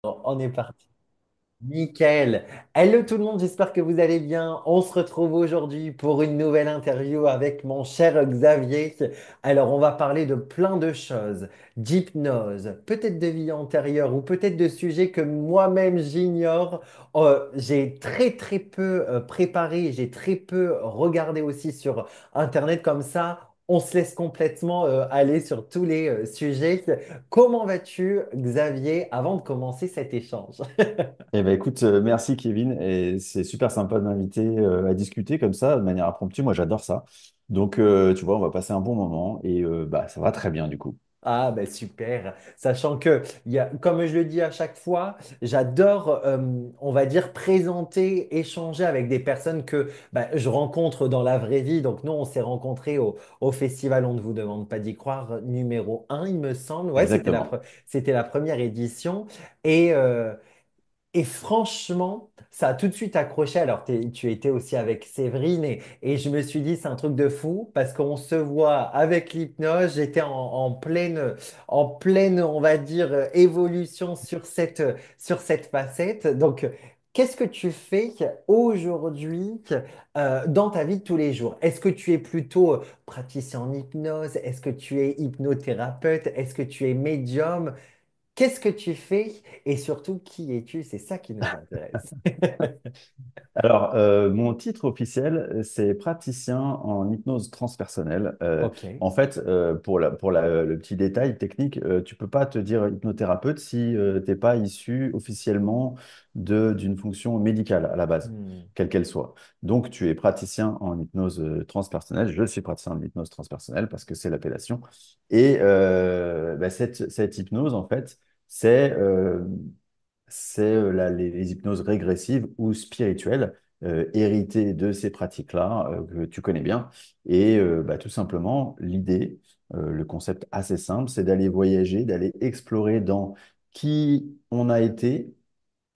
Bon, on est parti. Nickel. Hello tout le monde, j'espère que vous allez bien. On se retrouve aujourd'hui pour une nouvelle interview avec mon cher Xavier. Alors, on va parler de plein de choses, d'hypnose, peut-être de vie antérieure ou peut-être de sujets que moi-même j'ignore. J'ai très très peu préparé, j'ai très peu regardé aussi sur Internet comme ça. On se laisse complètement aller sur tous les sujets. Comment vas-tu, Xavier, avant de commencer cet échange? Eh ben écoute, merci Kevin, et c'est super sympa de m'inviter à discuter comme ça, de manière impromptue. Moi, j'adore ça. Donc, tu vois, on va passer un bon moment et bah, ça va très bien du coup. Ah ben super, sachant que comme je le dis à chaque fois, j'adore, on va dire, présenter, échanger avec des personnes que je rencontre dans la vraie vie. Donc nous, on s'est rencontrés au festival On ne vous demande pas d'y croire, numéro un, il me semble. Ouais, Exactement. c'était la première édition. Et, euh, Et franchement, ça a tout de suite accroché. Alors, tu étais aussi avec Séverine et je me suis dit, c'est un truc de fou parce qu'on se voit avec l'hypnose. J'étais en pleine, on va dire, évolution sur cette facette. Donc, qu'est-ce que tu fais aujourd'hui dans ta vie de tous les jours? Est-ce que tu es plutôt praticien en hypnose? Est-ce que tu es hypnothérapeute? Est-ce que tu es médium? Qu'est-ce que tu fais et surtout qui es-tu? C'est ça qui nous intéresse. Alors, mon titre officiel, c'est praticien en hypnose transpersonnelle. Ok. En fait, le petit détail technique, tu peux pas te dire hypnothérapeute si t'es pas issu officiellement d'une fonction médicale à la base, Hmm. quelle qu'elle soit. Donc, tu es praticien en hypnose transpersonnelle. Je suis praticien en hypnose transpersonnelle parce que c'est l'appellation. Et bah, cette hypnose, en fait, c'est les hypnoses régressives ou spirituelles héritées de ces pratiques-là que tu connais bien. Et bah, tout simplement, l'idée, le concept assez simple, c'est d'aller voyager, d'aller explorer dans qui on a été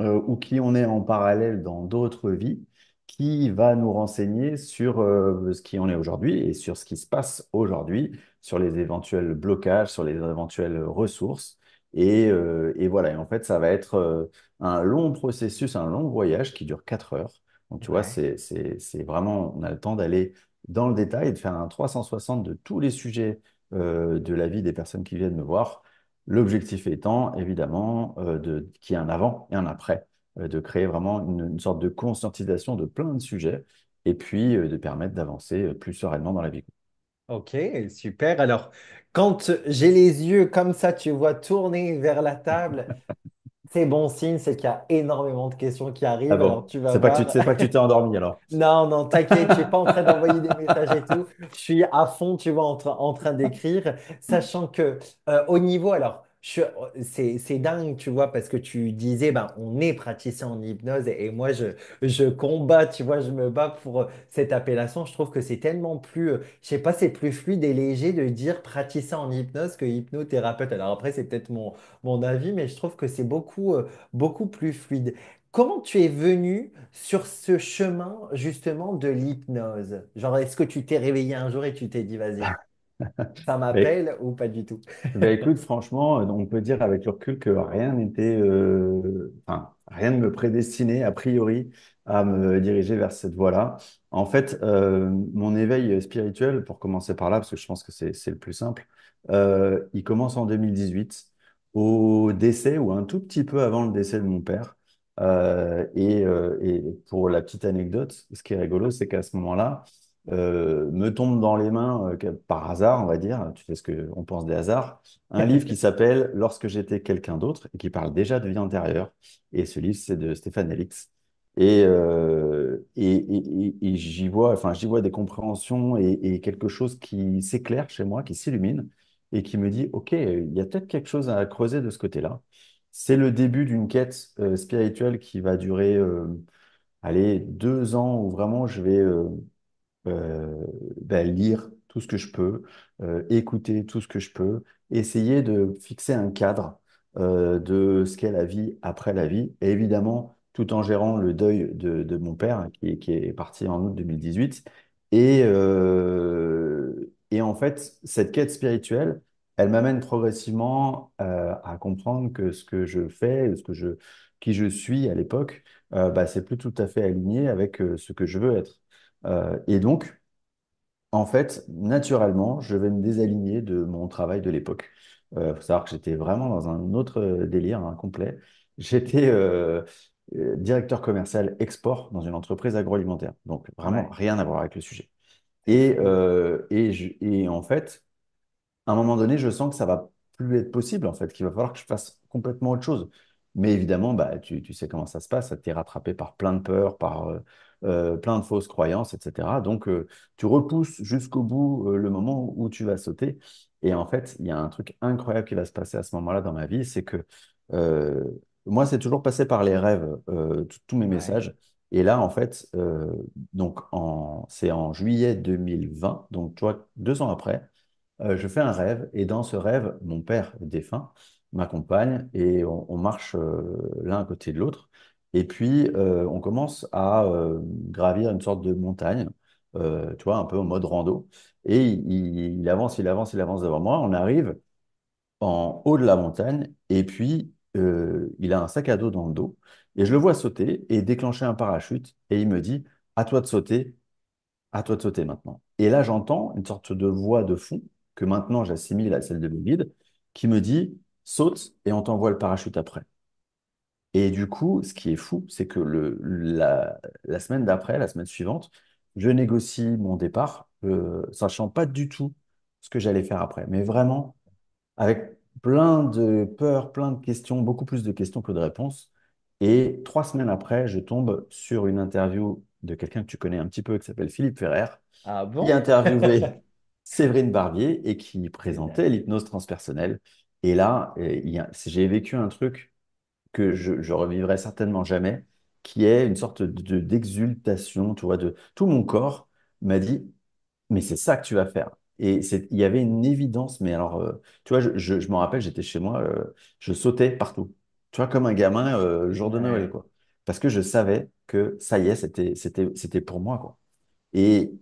ou qui on est en parallèle dans d'autres vies, qui va nous renseigner sur ce qui on est aujourd'hui et sur ce qui se passe aujourd'hui, sur les éventuels blocages, sur les éventuelles ressources. Et voilà, et en fait, ça va être un long processus, un long voyage qui dure 4 heures. Donc, tu vois, Ouais. c'est vraiment, on a le temps d'aller dans le détail et de faire un 360 de tous les sujets de la vie des personnes qui viennent me voir. L'objectif étant, évidemment, qu'il y ait un avant et un après, de créer vraiment une sorte de conscientisation de plein de sujets et puis de permettre d'avancer plus sereinement dans la vie. Ok, super. Alors, quand j'ai les yeux comme ça, tu vois tourner vers la table, c'est bon signe, c'est qu'il y a énormément de questions qui Ah arrivent. Alors, bon, tu vas voir. c'est pas que tu t'es endormi alors. Non, non, t'inquiète, je suis pas en train d'envoyer des messages et tout. Je suis à fond, tu vois, en train d'écrire, sachant que au niveau, alors, c'est dingue, tu vois, parce que tu disais, ben, on est praticien en hypnose et moi, je combats, tu vois, je me bats pour cette appellation. Je trouve que c'est tellement plus, je sais pas, c'est plus fluide et léger de dire praticien en hypnose que hypnothérapeute. Alors après, c'est peut-être mon avis, mais je trouve que c'est beaucoup plus fluide. Comment tu es venu sur ce chemin justement de l'hypnose? Genre, est-ce que tu t'es réveillé un jour et tu t'es dit, vas-y, ça Mais m'appelle ou pas du tout? Ben écoute, franchement, on peut dire avec le recul que rien n'était, enfin, rien ne me prédestinait a priori à me diriger vers cette voie-là. En fait, mon éveil spirituel, pour commencer par là, parce que je pense que c'est le plus simple, il commence en 2018, au décès ou un tout petit peu avant le décès de mon père. Et pour la petite anecdote, ce qui est rigolo, c'est qu'à ce moment-là, me tombe dans les mains, par hasard, on va dire, tu sais ce qu'on pense des hasards, un livre qui s'appelle Lorsque j'étais quelqu'un d'autre et qui parle déjà de vie antérieure. Et ce livre, c'est de Stéphane Alix. Et j'y vois des compréhensions et quelque chose qui s'éclaire chez moi, qui s'illumine et qui me dit, OK, il y a peut-être quelque chose à creuser de ce côté-là. C'est le début d'une quête spirituelle qui va durer, allez, 2 ans où vraiment je vais lire tout ce que je peux, écouter tout ce que je peux, essayer de fixer un cadre de ce qu'est la vie après la vie, et évidemment, tout en gérant le deuil de mon père, hein, qui est parti en août 2018. Et en fait, cette quête spirituelle, elle m'amène progressivement à comprendre que ce que je fais, qui je suis à l'époque, bah, c'est plus tout à fait aligné avec ce que je veux être. Et donc, en fait, naturellement, je vais me désaligner de mon travail de l'époque. Il faut savoir que j'étais vraiment dans un autre délire, hein, complet. J'étais directeur commercial export dans une entreprise agroalimentaire. Donc, vraiment Ouais, rien à voir avec le sujet. c'est fou. Et en fait, à un moment donné, je sens que ça va plus être possible, en fait, qu'il va falloir que je fasse complètement autre chose. Mais évidemment, bah, tu sais comment ça se passe, ça t'est rattrapé par plein de peurs, par plein de fausses croyances, etc. Donc, tu repousses jusqu'au bout le moment où tu vas sauter. Et en fait, il y a un truc incroyable qui va se passer à ce moment-là dans ma vie, c'est que euh, moi, c'est toujours passé par les rêves, tous mes Ouais. messages. Et là, en fait, c'est en juillet 2020, donc tu vois, 2 ans après. Je fais un rêve et dans ce rêve, mon père défunt m'accompagne et on marche l'un à côté de l'autre. Et puis, on commence à gravir une sorte de montagne, tu vois, un peu en mode rando. Et il avance, il avance, il avance devant moi. On arrive en haut de la montagne et puis il a un sac à dos dans le dos. Et je le vois sauter et déclencher un parachute et il me dit, à toi de sauter, à toi de sauter maintenant. Et là, j'entends une sorte de voix de fond que maintenant j'assimile à celle de mes guides qui me dit saute et on t'envoie le parachute après. Et du coup, ce qui est fou, c'est que la semaine d'après, la semaine suivante, je négocie mon départ, sachant pas du tout ce que j'allais faire après, mais vraiment avec plein de peurs, plein de questions, beaucoup plus de questions que de réponses. Et 3 semaines après, je tombe sur une interview de quelqu'un que tu connais un petit peu, qui s'appelle Philippe Ferrer, Ah qui bon? interviewait Séverine Barbier et qui présentait Génial. l'hypnose transpersonnelle. Et là, j'ai vécu un truc que je revivrai certainement jamais, qui est une sorte d'exultation, tu vois, de tout mon corps m'a dit, mais c'est ça que tu vas faire. Et il y avait une évidence, mais alors, tu vois, je me rappelle, j'étais chez moi, je sautais partout. Tu vois, comme un gamin le jour de Noël, Ouais. quoi. Parce que je savais que ça y est, c'était pour moi, quoi. Et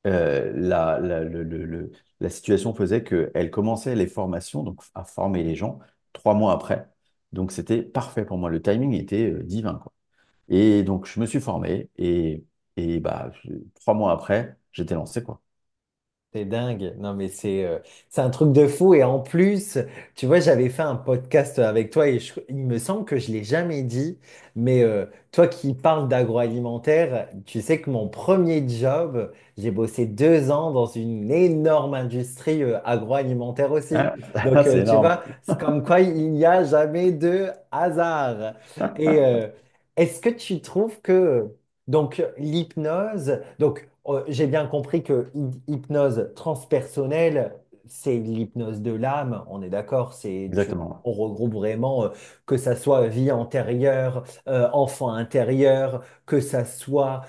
la situation faisait qu'elle commençait les formations, donc à former les gens 3 mois après. Donc c'était parfait pour moi. Le timing était divin, quoi. Et donc je me suis formé et bah, 3 mois après, j'étais lancé, quoi. C'est dingue. Non, mais c'est un truc de fou. Et en plus, tu vois, j'avais fait un podcast avec toi et il me semble que je l'ai jamais dit. Mais toi qui parles d'agroalimentaire, tu sais que mon premier job, j'ai bossé 2 ans dans une énorme industrie agroalimentaire aussi. Hein. Donc, C'est tu énorme. vois, c'est comme quoi il n'y a jamais de hasard. Et est-ce que tu trouves que donc l'hypnose, donc j'ai bien compris que hypnose transpersonnelle, c'est l'hypnose de l'âme, on est d'accord, Exactement. on regroupe vraiment que ça soit vie antérieure, enfant intérieur, que ça soit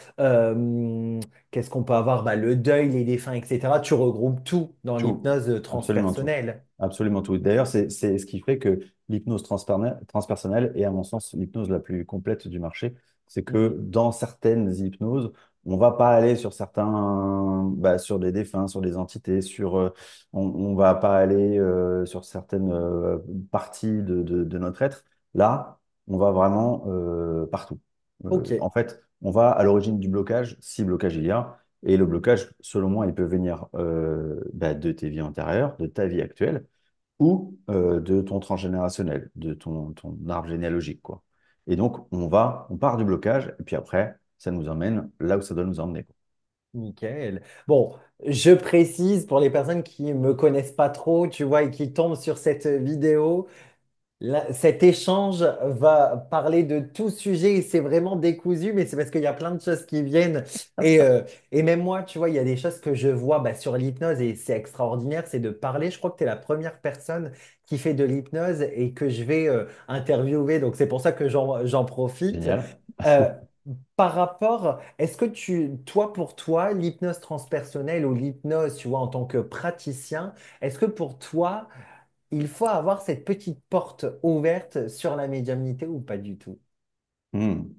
qu'est-ce qu'on peut avoir, bah, le deuil, les défunts, etc. Tu regroupes tout dans Tout, l'hypnose absolument tout. transpersonnelle. Absolument tout. D'ailleurs, c'est ce qui fait que l'hypnose transpersonnelle est, à mon sens, l'hypnose la plus complète du marché. C'est que Mhm. dans certaines hypnoses, on va pas aller sur certains, bah, sur des défunts, sur des entités, on va pas aller sur certaines parties de notre être. Là, on va vraiment partout. Ok, En fait, on va à l'origine du blocage, si blocage il y a. Et le blocage, selon moi, il peut venir bah, de tes vies antérieures, de ta vie actuelle, ou de ton transgénérationnel, de ton arbre généalogique, quoi. Et donc, on part du blocage, et puis après, ça nous emmène là où ça doit nous emmener, quoi. nickel. Bon, je précise pour les personnes qui me connaissent pas trop, tu vois, et qui tombent sur cette vidéo. Cet échange va parler de tout sujet et c'est vraiment décousu, mais c'est parce qu'il y a plein de choses qui viennent. Et même moi, tu vois, il y a des choses que je vois bah, sur l'hypnose et c'est extraordinaire, c'est de parler. Je crois que tu es la première personne qui fait de l'hypnose et que je vais interviewer, donc c'est pour ça que j'en profite. Génial. Euh, Par rapport, est-ce que toi, pour toi, l'hypnose transpersonnelle ou l'hypnose, tu vois, en tant que praticien, est-ce que pour toi, il faut avoir cette petite porte ouverte sur la médiumnité ou pas du tout? Hmm.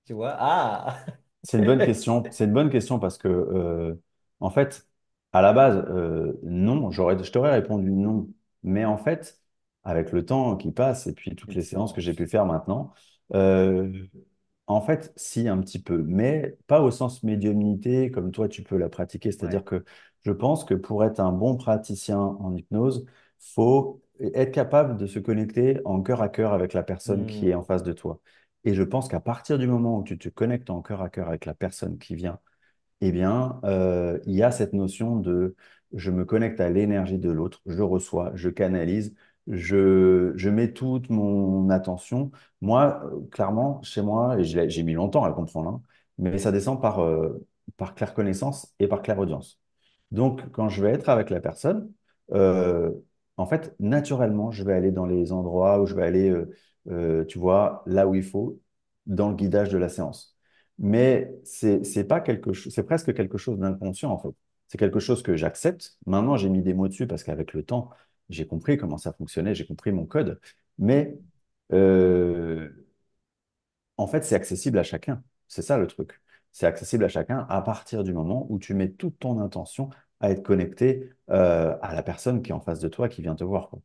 Tu vois? Ah! C'est une bonne question. C'est une bonne question parce que, en fait, à la base, non, je t'aurais répondu non Mais en fait, avec le temps qui passe et puis toutes les séances que Puissant. j'ai pu faire maintenant, euh, en fait, si, un petit peu, mais pas au sens médiumnité comme toi, tu peux la pratiquer. C'est-à-dire Ouais. que je pense que pour être un bon praticien en hypnose, faut être capable de se connecter en cœur à cœur avec la personne qui est en Hmm. face de toi. Et je pense qu'à partir du moment où tu te connectes en cœur à cœur avec la personne qui vient, eh bien, il y a cette notion de je me connecte à l'énergie de l'autre, je reçois, je canalise, je mets toute mon attention. Moi, clairement, chez moi, et j'ai mis longtemps à le comprendre, hein, mais ça descend par claire connaissance et par claire audience. Donc, quand je vais être avec la personne, euh, en fait, naturellement, je vais aller dans les endroits où je vais aller, tu vois, là où il faut, dans le guidage de la séance. Mais c'est pas quelque chose, c'est presque quelque chose d'inconscient en fait. C'est quelque chose que j'accepte. Maintenant, j'ai mis des mots dessus parce qu'avec le temps, j'ai compris comment ça fonctionnait, j'ai compris mon code. Mais euh, en fait, c'est accessible à chacun. C'est ça le truc. C'est accessible à chacun à partir du moment où tu mets toute ton intention à être connecté à la personne qui est en face de toi, qui vient te voir, quoi.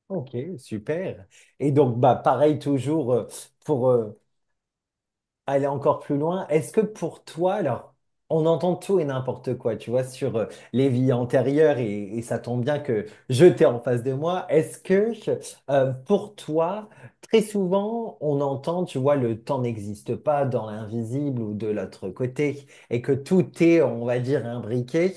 Ok, super. Et donc, bah, pareil, toujours pour aller encore plus loin, est-ce que pour toi, alors, on entend tout et n'importe quoi, tu vois, sur les vies antérieures, et ça tombe bien que je t'ai en face de moi, est-ce que pour toi, très souvent, on entend, tu vois, le temps n'existe pas dans l'invisible ou de l'autre côté, et que tout est, on va dire, imbriqué.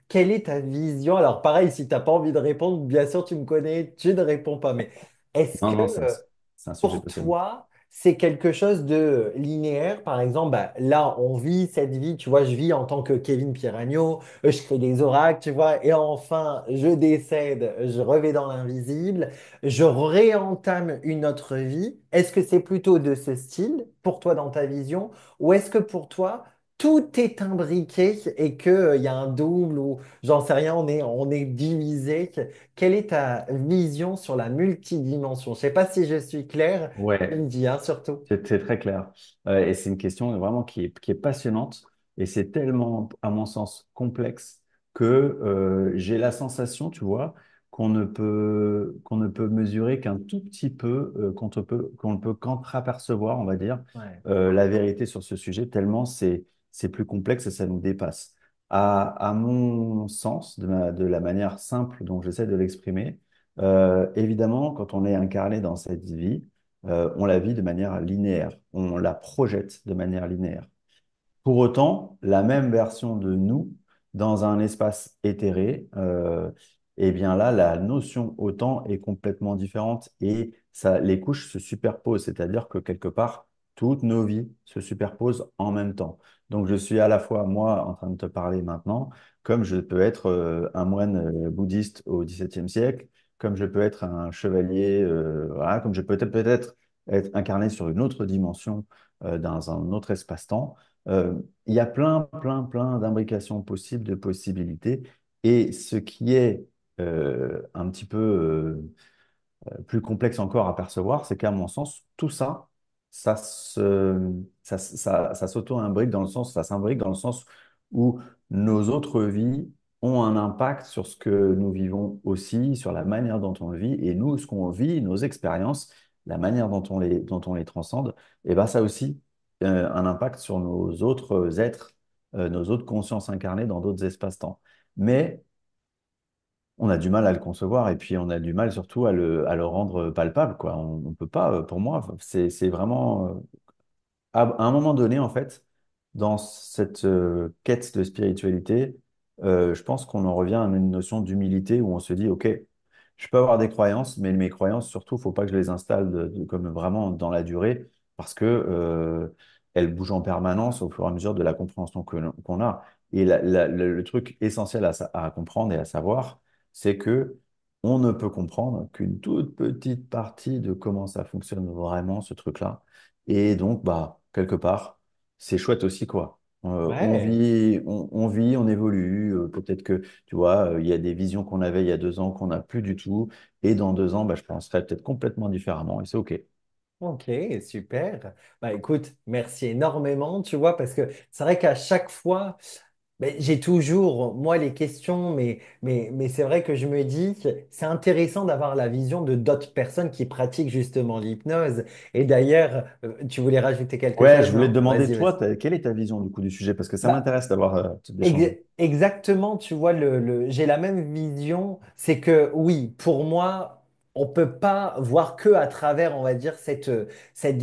Quelle est ta vision? Alors, pareil, si tu n'as pas envie de répondre, bien sûr, tu me connais, tu ne réponds pas, mais est-ce Non, que non, c'est un sujet pour passionnant. toi, c'est quelque chose de linéaire. Par exemple, bah, là, on vit cette vie, tu vois, je vis en tant que Kevin Piragno, je fais des oracles, tu vois, et enfin, je décède, je revais dans l'invisible, je réentame une autre vie. Est-ce que c'est plutôt de ce style pour toi dans ta vision, ou est-ce que pour toi, tout est imbriqué et qu'il y a un double ou j'en sais rien, on est divisé? Quelle est ta vision sur la multidimension? Je ne sais pas si je suis clair. Tu me Ouais, dis, hein, surtout. c'est très clair. Et c'est une question vraiment qui est passionnante. Et c'est tellement, à mon sens, complexe que j'ai la sensation, tu vois, qu'on ne peut mesurer qu'un tout petit peu, qu'on ne peut qu'entrapercevoir, on va dire, Ouais, la vérité sur ce sujet, tellement c'est plus complexe et ça nous dépasse. À mon sens, de la manière simple dont j'essaie de l'exprimer, évidemment, quand on est incarné dans cette vie, on la vit de manière linéaire, on la projette de manière linéaire. Pour autant, la même version de nous, dans un espace éthéré, eh bien là, la notion au temps est complètement différente et ça, les couches se superposent, c'est-à-dire que quelque part, toutes nos vies se superposent en même temps. Donc, je suis à la fois, moi, en train de te parler maintenant, comme je peux être un moine bouddhiste au XVIIe siècle, comme je peux être un chevalier, voilà, comme je peux peut-être être incarné sur une autre dimension, dans un autre espace-temps. Il y a plein d'imbrications possibles, de possibilités. Et ce qui est un petit peu plus complexe encore à percevoir, c'est qu'à mon sens, tout ça, ça s'auto-imbrique dans le sens, ça s'imbrique dans le sens où nos autres vies ont un impact sur ce que nous vivons aussi, sur la manière dont on le vit, et nous, ce qu'on vit, nos expériences, la manière dont on les transcende, et ben ça aussi, un impact sur nos autres êtres, nos autres consciences incarnées dans d'autres espaces-temps. Mais on a du mal à le concevoir et puis on a du mal surtout à le rendre palpable, quoi. On peut pas, pour moi, c'est vraiment, à un moment donné, en fait, dans cette quête de spiritualité, je pense qu'on en revient à une notion d'humilité où on se dit, OK, je peux avoir des croyances, mais mes croyances, surtout, faut pas que je les installe comme vraiment dans la durée parce que elles bougent en permanence au fur et à mesure de la compréhension qu'on a. Et le truc essentiel à comprendre et à savoir, c'est que on ne peut comprendre qu'une toute petite partie de comment ça fonctionne vraiment, ce truc-là. Et donc, bah, quelque part, c'est chouette aussi, quoi. ouais, On vit, on évolue. Peut-être que, tu vois, il y a des visions qu'on avait il y a 2 ans qu'on n'a plus du tout. Et dans 2 ans, bah, je penserai peut-être complètement différemment. Et c'est OK. ok, super. Bah écoute, merci énormément, tu vois, parce que c'est vrai qu'à chaque fois, Ben, j'ai toujours, moi, les questions, mais c'est vrai que je me dis que c'est intéressant d'avoir la vision de d'autres personnes qui pratiquent justement l'hypnose. Et d'ailleurs, tu voulais rajouter quelque Ouais, je chose? voulais te Non? demander, Vas-y, toi, vas-y. quelle est ta vision du coup du sujet? Parce que ça Bah, m'intéresse d'avoir d'échanger. Exactement, tu vois, j'ai la même vision. C'est que oui, pour moi, on peut pas voir que à travers, on va dire, cette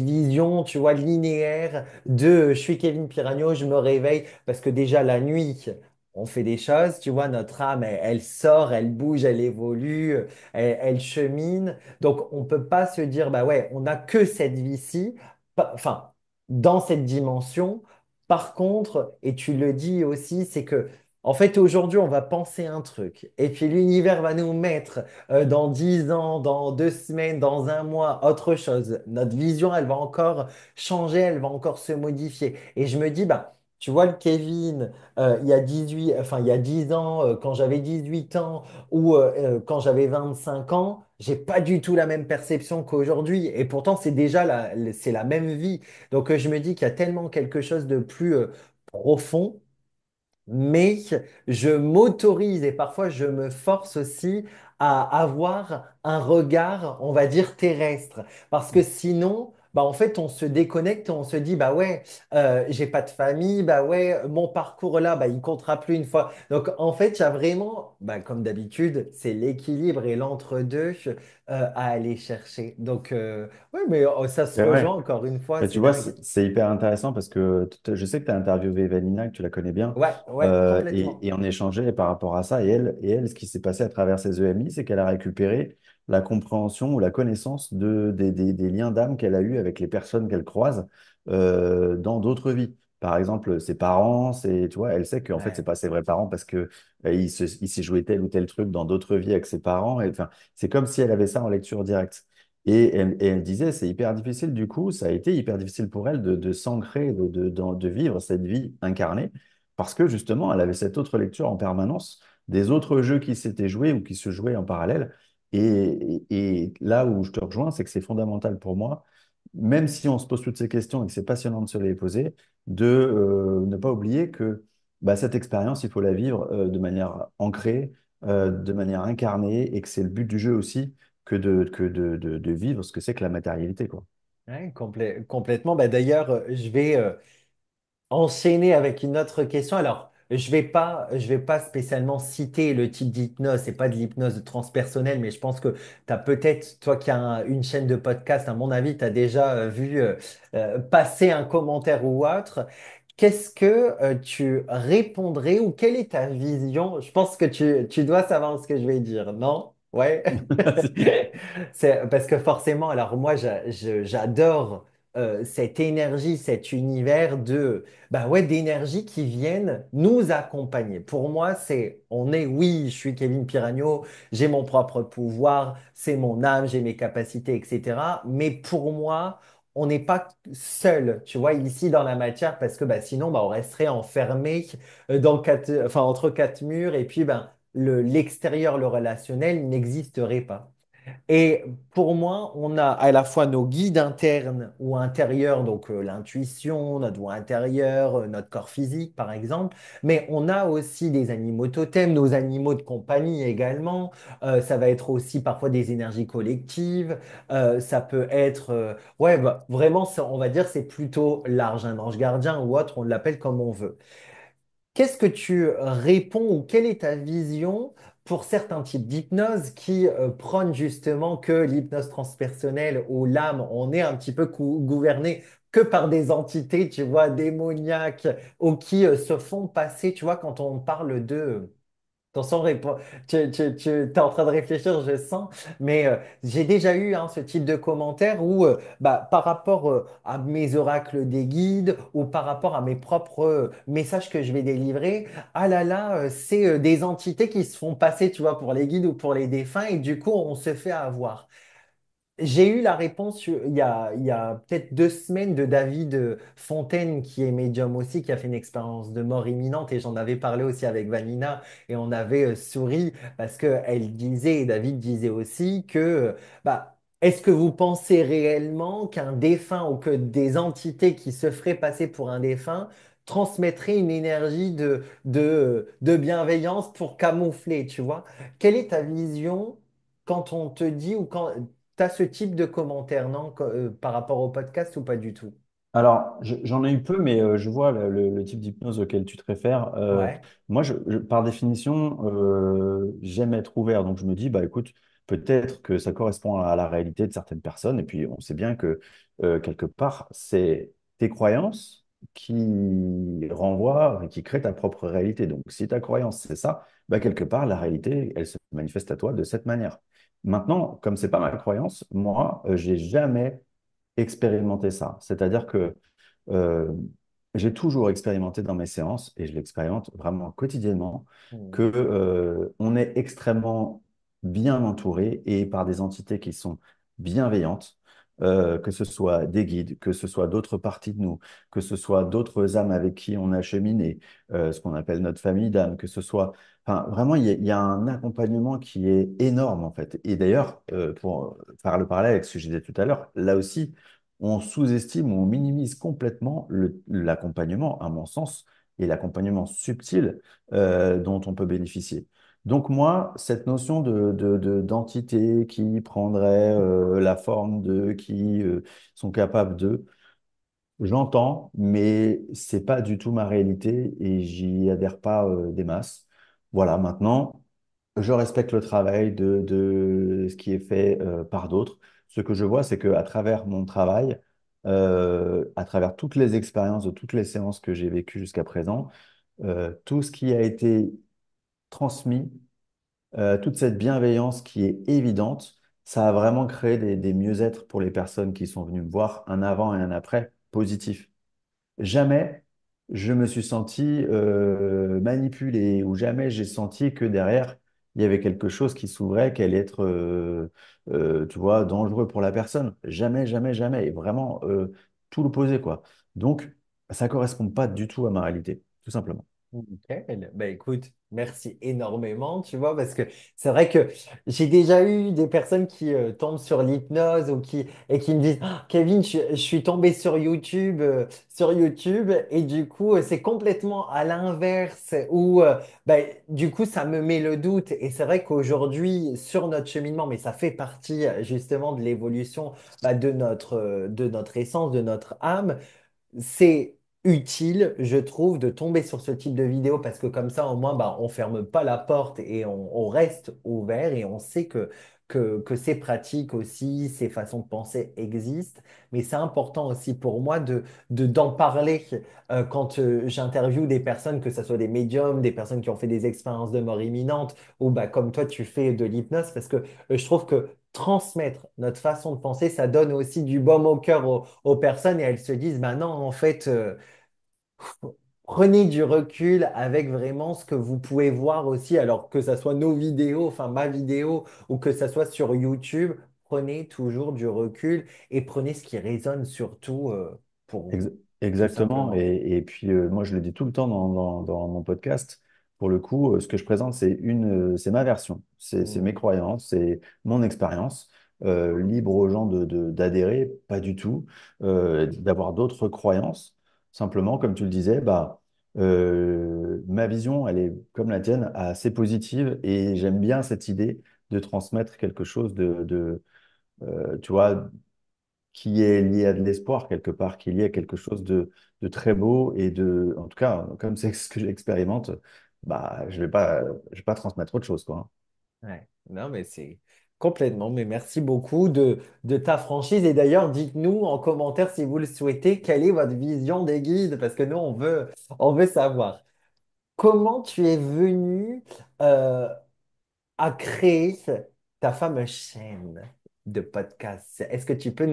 vision, tu vois, linéaire de je suis Kevin Piragno, je me réveille, parce que déjà la nuit, on fait des choses, tu vois, notre âme, elle sort, elle bouge, elle évolue, elle chemine. Donc, on peut pas se dire, bah ouais, on n'a que cette vie-ci, enfin, dans cette dimension. Par contre, et tu le dis aussi, c'est que, en fait, aujourd'hui, on va penser un truc. Et puis l'univers va nous mettre dans 10 ans, dans 2 semaines, dans un mois, autre chose. Notre vision, elle va encore changer, elle va encore se modifier. Et je me dis, bah, tu vois, le Kevin, il y a 18, enfin, il y a 10 ans, quand j'avais 18 ans, ou quand j'avais 25 ans, j'ai pas du tout la même perception qu'aujourd'hui. Et pourtant, c'est déjà c'est la même vie. Donc, je me dis qu'il y a tellement quelque chose de plus profond, mais je m'autorise et parfois je me force aussi à avoir un regard, on va dire, terrestre. Parce que sinon, bah, en fait, on se déconnecte, on se dit, bah ouais, j'ai pas de famille, bah ouais, mon parcours là, bah, il comptera plus une fois. Donc, en fait, il y a vraiment, bah, comme d'habitude, c'est l'équilibre et l'entre-deux à aller chercher. Donc, ouais, mais ça se C'est vrai. rejoint encore une fois, Mais tu c'est vois, dingue. c'est hyper intéressant parce que je sais que tu as interviewé Vanina, que tu la connais bien, Ouais, ouais, complètement. et on échangeait par rapport à ça. Et elle, ce qui s'est passé à travers ses EMI, c'est qu'elle a récupéré la compréhension ou la connaissance des liens d'âme qu'elle a eus avec les personnes qu'elle croise dans d'autres vies. Par exemple, ses parents, tu vois, elle sait qu'en fait, c'est Ouais. pas ses vrais parents parce que il s'est joué tel ou tel truc dans d'autres vies avec ses parents. Enfin, c'est comme si elle avait ça en lecture directe. Et elle disait, c'est hyper difficile du coup, ça a été hyper difficile pour elle de s'ancrer, de vivre cette vie incarnée, parce que justement, elle avait cette autre lecture en permanence des autres jeux qui s'étaient joués ou qui se jouaient en parallèle. Et là où je te rejoins, c'est que c'est fondamental pour moi, même si on se pose toutes ces questions et que c'est passionnant de se les poser, de ne pas oublier que bah, cette expérience, il faut la vivre de manière ancrée, de manière incarnée, et que c'est le but du jeu aussi que de vivre ce que c'est que la matérialité, quoi. Ouais, complètement. Bah, d'ailleurs, je vais enchaîner avec une autre question. Alors, je vais pas spécialement citer le type d'hypnose. C'est pas de l'hypnose transpersonnelle, mais je pense que tu as peut-être, toi qui as une chaîne de podcast, à mon avis, tu as déjà vu passer un commentaire ou autre. Qu'est-ce que tu répondrais ou quelle est ta vision? Je pense que tu dois savoir ce que je vais dire, non? Ouais. C'est parce que forcément, alors moi, j'adore cette énergie, cet univers de, bah ouais, d'énergie qui viennent nous accompagner. Pour moi, oui, je suis Kevin Piragno, j'ai mon propre pouvoir, c'est mon âme, j'ai mes capacités, etc. Mais pour moi, on n'est pas seul, tu vois, ici dans la matière, parce que bah, sinon, bah, on resterait enfermé enfin, entre quatre murs, et puis ben, l'extérieur, le relationnel n'existerait pas. Et pour moi, on a à la fois nos guides internes ou intérieurs, donc l'intuition, notre voix intérieure, notre corps physique par exemple, mais on a aussi des animaux totems, nos animaux de compagnie également. Ça va être aussi parfois des énergies collectives. Ça peut être, ouais, bah, vraiment, on va dire c'est plutôt large, un ange gardien ou autre, on l'appelle comme on veut. Qu'est-ce que tu réponds ou quelle est ta vision pour certains types d'hypnose qui prônent justement que l'hypnose transpersonnelle ou l'âme, on est un petit peu gouverné que par des entités, tu vois, démoniaques ou qui se font passer, tu vois, quand on parle de Attention, tu es en train de réfléchir, je sens, mais j'ai déjà eu hein, ce type de commentaire où, bah, par rapport à mes oracles des guides ou par rapport à mes propres messages que je vais délivrer, ah là là, c'est des entités qui se font passer, tu vois, pour les guides ou pour les défunts, et du coup, on se fait avoir. J'ai eu la réponse il y a peut-être 2 semaines de David Fontaine, qui est médium aussi, qui a fait une expérience de mort imminente, et j'en avais parlé aussi avec Vanina, et on avait souri parce que elle disait, et David disait aussi que, bah, est-ce que vous pensez réellement qu'un défunt ou que des entités qui se feraient passer pour un défunt transmettrais une énergie de bienveillance pour camoufler, tu vois. Quelle est ta vision quand on te dit ou quand tu as ce type de commentaire, non, par rapport au podcast ou pas du tout? Alors, j'en ai eu peu, mais je vois le type d'hypnose auquel tu te réfères. Ouais. Moi, par définition, j'aime être ouvert. Donc, je me dis, bah, écoute, peut-être que ça correspond à la réalité de certaines personnes. Et puis, on sait bien que, quelque part, c'est tes croyances qui renvoient et qui créent ta propre réalité. Donc, si ta croyance, c'est ça, bah, quelque part, la réalité, elle se manifeste à toi de cette manière. Maintenant, comme c'est pas ma croyance, moi, j'ai jamais expérimenter ça. C'est-à-dire que euh, j'ai toujours expérimenté dans mes séances, et je l'expérimente vraiment quotidiennement, que Mhm. on est extrêmement bien entouré et par des entités qui sont bienveillantes, que ce soit des guides, que ce soit d'autres parties de nous, que ce soit d'autres âmes avec qui on a cheminé, ce qu'on appelle notre famille d'âmes, que ce soit... Enfin, vraiment, il y a un accompagnement qui est énorme, en fait. Et d'ailleurs, pour faire le parallèle avec ce que je disais tout à l'heure, là aussi, on sous-estime ou on minimise complètement l'accompagnement, à mon sens, et l'accompagnement subtil dont on peut bénéficier. Donc moi, cette notion d'entité qui prendrait la forme de, qui sont capables de, j'entends, mais c'est pas du tout ma réalité et j'y adhère pas des masses. Voilà, maintenant, je respecte le travail de ce qui est fait par d'autres. Ce que je vois, c'est qu'à travers mon travail, à travers toutes les expériences de toutes les séances que j'ai vécues jusqu'à présent, tout ce qui a été transmis, toute cette bienveillance qui est évidente, ça a vraiment créé des mieux-être pour les personnes qui sont venues me voir, un avant et un après positif. Jamais je me suis senti manipulé ou jamais j'ai senti que derrière, il y avait quelque chose qui s'ouvrait, qui allait être, tu vois, dangereux pour la personne. Jamais, jamais, jamais. Et vraiment, tout l'opposé, quoi. Donc, ça correspond pas du tout à ma réalité, tout simplement. Nickel. Ben écoute, merci énormément, tu vois, parce que c'est vrai que j'ai déjà eu des personnes qui tombent sur l'hypnose et qui me disent, Ah, Kevin, je suis tombé sur YouTube, et du coup, c'est complètement à l'inverse, où ben, du coup, ça me met le doute. Et c'est vrai qu'aujourd'hui, sur notre cheminement, mais ça fait partie justement de l'évolution de notre essence, de notre âme, c'est utile, je trouve, de tomber sur ce type de vidéo parce que comme ça, au moins, bah, on ferme pas la porte et on reste ouvert et on sait que ces pratiques aussi, ces façons de penser existent. Mais c'est important aussi pour moi d'en parler quand j'interviewe des personnes, que ce soit des médiums, des personnes qui ont fait des expériences de mort imminente ou bah, comme toi, tu fais de l'hypnose parce que je trouve que transmettre notre façon de penser, ça donne aussi du baume au cœur aux personnes et elles se disent, bah non, en fait, prenez du recul avec vraiment ce que vous pouvez voir aussi, alors que ça soit nos vidéos, enfin ma vidéo, ou que ça soit sur YouTube, prenez toujours du recul et prenez ce qui résonne surtout pour Ex- vous, tout Exactement. simplement. Et puis, moi, je le dis tout le temps dans mon podcast. Pour le coup, ce que je présente, c'est ma version. C'est mes Mm. croyances, c'est mon expérience. Libre aux gens d'adhérer, pas du tout. D'avoir d'autres croyances. Simplement, comme tu le disais, bah, ma vision, elle est comme la tienne, assez positive. Et j'aime bien cette idée de transmettre quelque chose tu vois, qui est lié à de l'espoir quelque part, qui est lié à quelque chose de très beau et en tout cas, comme c'est ce que j'expérimente, bah, je vais pas transmettre autre chose, quoi. Ouais. Non, mais c'est complètement. Mais merci beaucoup de ta franchise. Et d'ailleurs, dites-nous en commentaire si vous le souhaitez, quelle est votre vision des guides, parce que nous, on veut savoir. Comment tu es venu euh, à créer ta fameuse chaîne de podcast? Est-ce que tu peux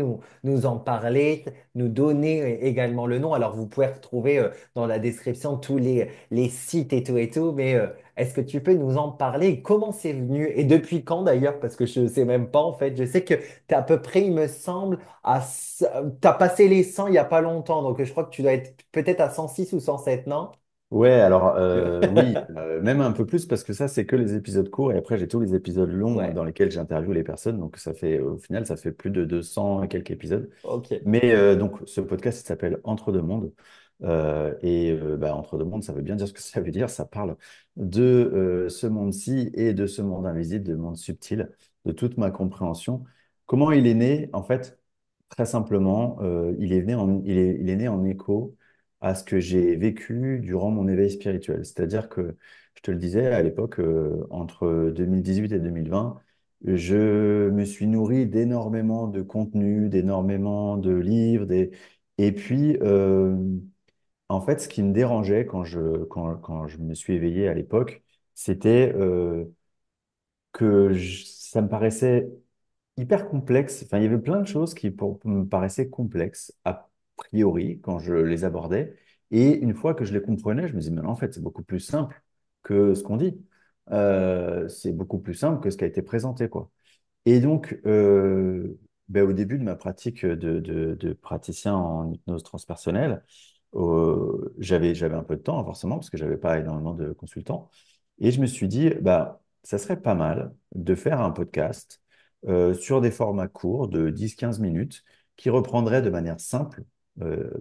nous en parler, nous donner également le nom? Alors, vous pouvez retrouver dans la description tous les sites et tout, mais est-ce que tu peux nous en parler? Comment c'est venu et depuis quand d'ailleurs? Parce que je ne sais même pas en fait. Je sais que tu es à peu près, il me semble, tu as passé les 100 il n'y a pas longtemps, donc je crois que tu dois être peut-être à 106 ou 107, non? Ouais, alors oui, même un peu plus parce que ça, c'est que les épisodes courts et après, j'ai tous les épisodes longs Ouais, dans lesquels j'interviewe les personnes. Donc, ça fait, au final, ça fait plus de 200 et quelques épisodes. ok. Mais donc, ce podcast, il s'appelle Entre deux mondes. Bah, entre deux mondes, ça veut bien dire ce que ça veut dire. Ça parle de ce monde-ci et de ce monde invisible, de monde subtil, de toute ma compréhension. Comment il est né? En fait, très simplement, il est né en écho à ce que j'ai vécu durant mon éveil spirituel. C'est-à-dire que, je te le disais, à l'époque, entre 2018 et 2020, je me suis nourri d'énormément de contenus, d'énormément de livres, et puis, en fait, ce qui me dérangeait quand je me suis éveillé à l'époque, c'était ça me paraissait hyper complexe. Enfin, il y avait plein de choses me paraissaient complexes a priori quand je les abordais. Et une fois que je les comprenais, je me disais, mais non, en fait, c'est beaucoup plus simple que ce qu'on dit. C'est beaucoup plus simple que ce qui a été présenté, quoi. Et donc, ben, au début de ma pratique de praticien en hypnose transpersonnelle, j'avais un peu de temps, hein, forcément, parce que j'avais pas énormément de consultants. Et je me suis dit, bah, ça serait pas mal de faire un podcast sur des formats courts de 10-15 minutes qui reprendraient de manière simple, euh,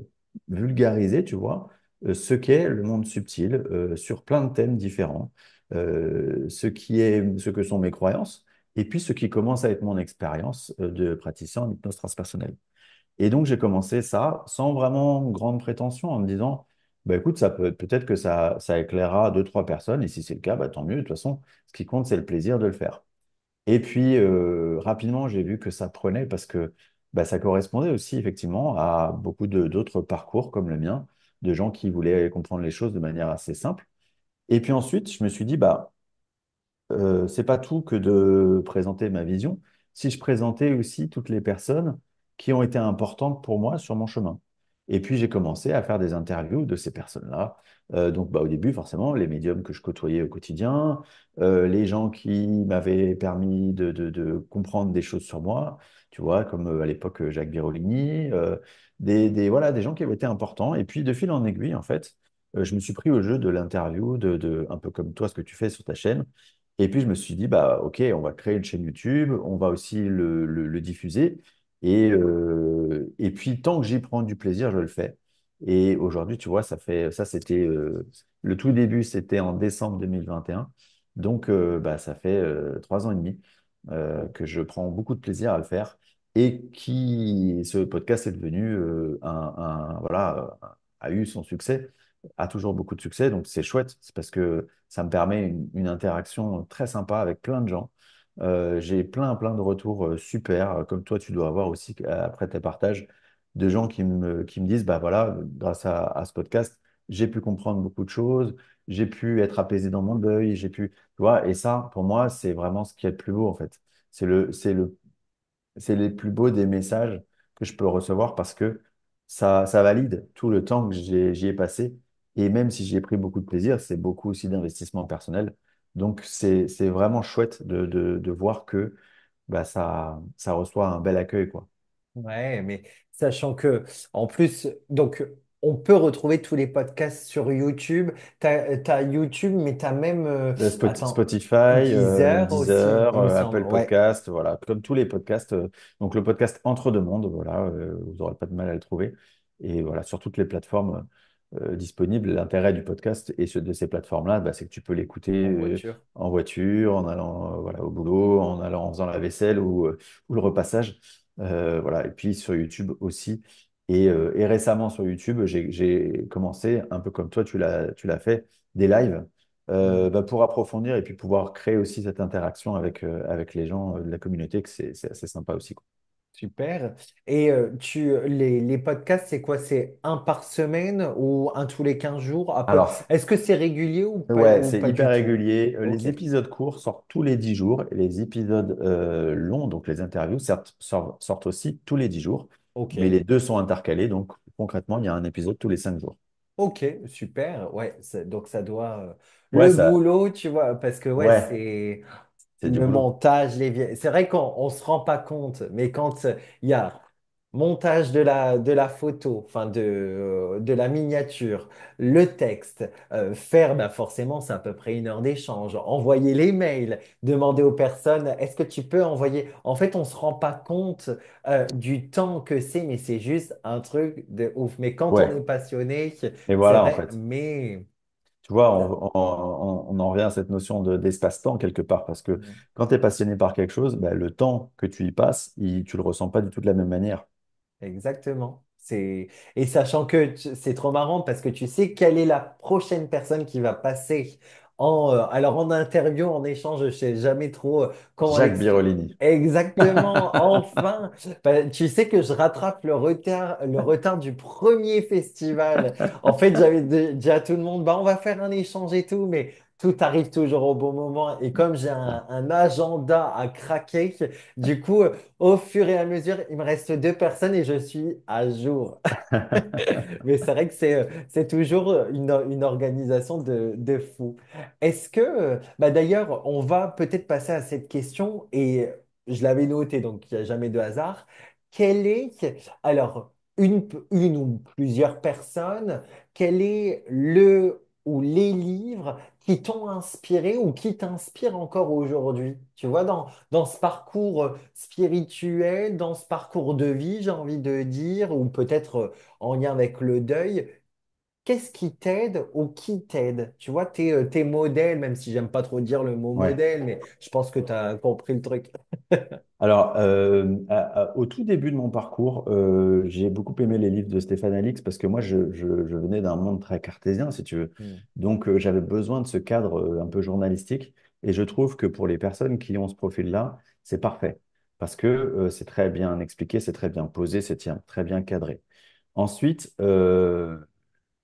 vulgarisée, tu vois, ce qu'est le monde subtil sur plein de thèmes différents, ce que sont mes croyances et puis ce qui commence à être mon expérience de praticien en hypnose transpersonnelle. Et donc j'ai commencé ça sans vraiment grande prétention en me disant, bah, écoute, peut-être que ça éclairera deux, trois personnes, et si c'est le cas, bah, tant mieux. De toute façon, ce qui compte, c'est le plaisir de le faire. Et puis rapidement, j'ai vu que ça prenait parce que bah, ça correspondait aussi effectivement à beaucoup d'autres parcours comme le mien, de gens qui voulaient comprendre les choses de manière assez simple. Et puis ensuite, je me suis dit, bah, c'est pas tout que de présenter ma vision, si je présentais aussi toutes les personnes qui ont été importantes pour moi sur mon chemin. Et puis j'ai commencé à faire des interviews de ces personnes-là. Donc bah, au début, forcément, les médiums que je côtoyais au quotidien, les gens qui m'avaient permis de comprendre des choses sur moi, tu vois, comme à l'époque Jacques Birolini, voilà, des gens qui avaient été importants. Et puis de fil en aiguille, en fait, je me suis pris au jeu de l'interview, un peu comme toi, ce que tu fais sur ta chaîne. Et puis je me suis dit, bah, ok, on va créer une chaîne YouTube, on va aussi le diffuser. Et puis tant que j'y prends du plaisir, je le fais. Et aujourd'hui, tu vois, ça c'était le tout début, c'était en décembre 2021. Donc bah, ça fait 3 ans et demi que je prends beaucoup de plaisir à le faire. Ce podcast est devenu voilà, a eu son succès, a toujours beaucoup de succès. Donc c'est chouette, c'est parce que ça me permet une interaction très sympa avec plein de gens. J'ai plein de retours super, comme toi, tu dois avoir aussi après tes partages, de gens qui me disent, bah voilà, grâce à ce podcast, j'ai pu comprendre beaucoup de choses, j'ai pu être apaisé dans mon deuil, tu vois, et ça, pour moi, c'est vraiment ce qui est le plus beau, en fait. C'est les plus beaux des messages que je peux recevoir parce que ça valide tout le temps que j'y ai passé. Et même si j'y ai pris beaucoup de plaisir, c'est beaucoup aussi d'investissement personnel. Donc, c'est vraiment chouette de voir que bah, ça reçoit un bel accueil, quoi. Ouais, mais sachant que, en plus, donc, on peut retrouver tous les podcasts sur YouTube. T'as YouTube, mais t'as même, attends, Spotify, Deezer aussi, Deezer, il me semble. Apple Ouais, Podcast, voilà, comme tous les podcasts. Donc le podcast Entre deux mondes, voilà, vous n'aurez pas de mal à le trouver. Et voilà, sur toutes les plateformes disponibles. L'intérêt du podcast et de ces plateformes-là, bah, c'est que tu peux l'écouter en voiture. en voiture, en allant voilà, au boulot, en faisant la vaisselle ou le repassage. Voilà. Et puis sur YouTube aussi. Et récemment sur YouTube, j'ai commencé, un peu comme toi, tu l'as fait, des lives bah, pour approfondir et puis pouvoir créer aussi cette interaction avec les gens de la communauté, que c'est assez sympa aussi, quoi. Super. Et les podcasts, c'est quoi? C'est un par semaine ou un tous les 15 jours à peu... Alors, Est-ce que c'est régulier ouais, ou c'est pas hyper du tout? régulier. Ok, Les épisodes courts sortent tous les 10 jours et les épisodes longs, donc les interviews, certes, sortent aussi tous les 10 jours, mais ok, les deux sont intercalés. Donc, concrètement, il y a un épisode tous les 5 jours. ok, super. Ouais, donc ça doit... Ouais, le boulot, tu vois, parce que ouais, ouais, c'est c'est du le boulot. montage, C'est vrai qu'on ne se rend pas compte, mais quand il y a montage de la photo, enfin de la miniature, le texte, faire, bah forcément, c'est à peu près 1 heure d'échange, envoyer les mails, demander aux personnes, est-ce que tu peux envoyer... En fait, on ne se rend pas compte du temps que c'est, mais c'est juste un truc de ouf. Mais quand on est Ouais, passionné, et c'est voilà en vrai, fait. mais... Tu vois, ça- on en revient à cette notion d'espace-temps quelque part, parce que quand tu es passionné par quelque chose, bah, le temps que tu y passes, tu le ressens pas du tout de la même manière. Exactement. Et sachant que c'est trop marrant parce que tu sais quelle est la prochaine personne qui va passer alors en interview, en échange, je sais jamais trop comment Jacques l'expliquer. Birolini. Exactement, enfin, bah, tu sais que je rattrape le retard du premier festival. En fait, dit à tout le monde, bah, on va faire un échange et tout, mais tout arrive toujours au bon moment. Et comme j'ai un agenda à craquer, du coup, au fur et à mesure, il me reste 2 personnes et je suis à jour. Mais c'est vrai que c'est toujours une organisation de fou. Est-ce que, bah d'ailleurs, on va peut-être passer à cette question et je l'avais noté, donc il n'y a jamais de hasard. Quelle est, alors, une ou plusieurs personnes, quel est le ou les livres qui t'ont inspiré ou qui t'inspirent encore aujourd'hui? Tu vois, dans ce parcours spirituel, dans ce parcours de vie, j'ai envie de dire, ou peut-être en lien avec le deuil, qu'est-ce qui t'aide ou qui t'aide? Tu vois, tes modèles, même si j'aime pas trop dire le mot Ouais. modèle, mais je pense que tu as compris le truc. Alors, au tout début de mon parcours, j'ai beaucoup aimé les livres de Stéphane Alix parce que moi, je venais d'un monde très cartésien, si tu veux. Hmm. Donc, j'avais besoin de ce cadre un peu journalistique. Et je trouve que pour les personnes qui ont ce profil-là, c'est parfait parce que c'est très bien expliqué, c'est très bien posé, c'est très bien cadré. Ensuite,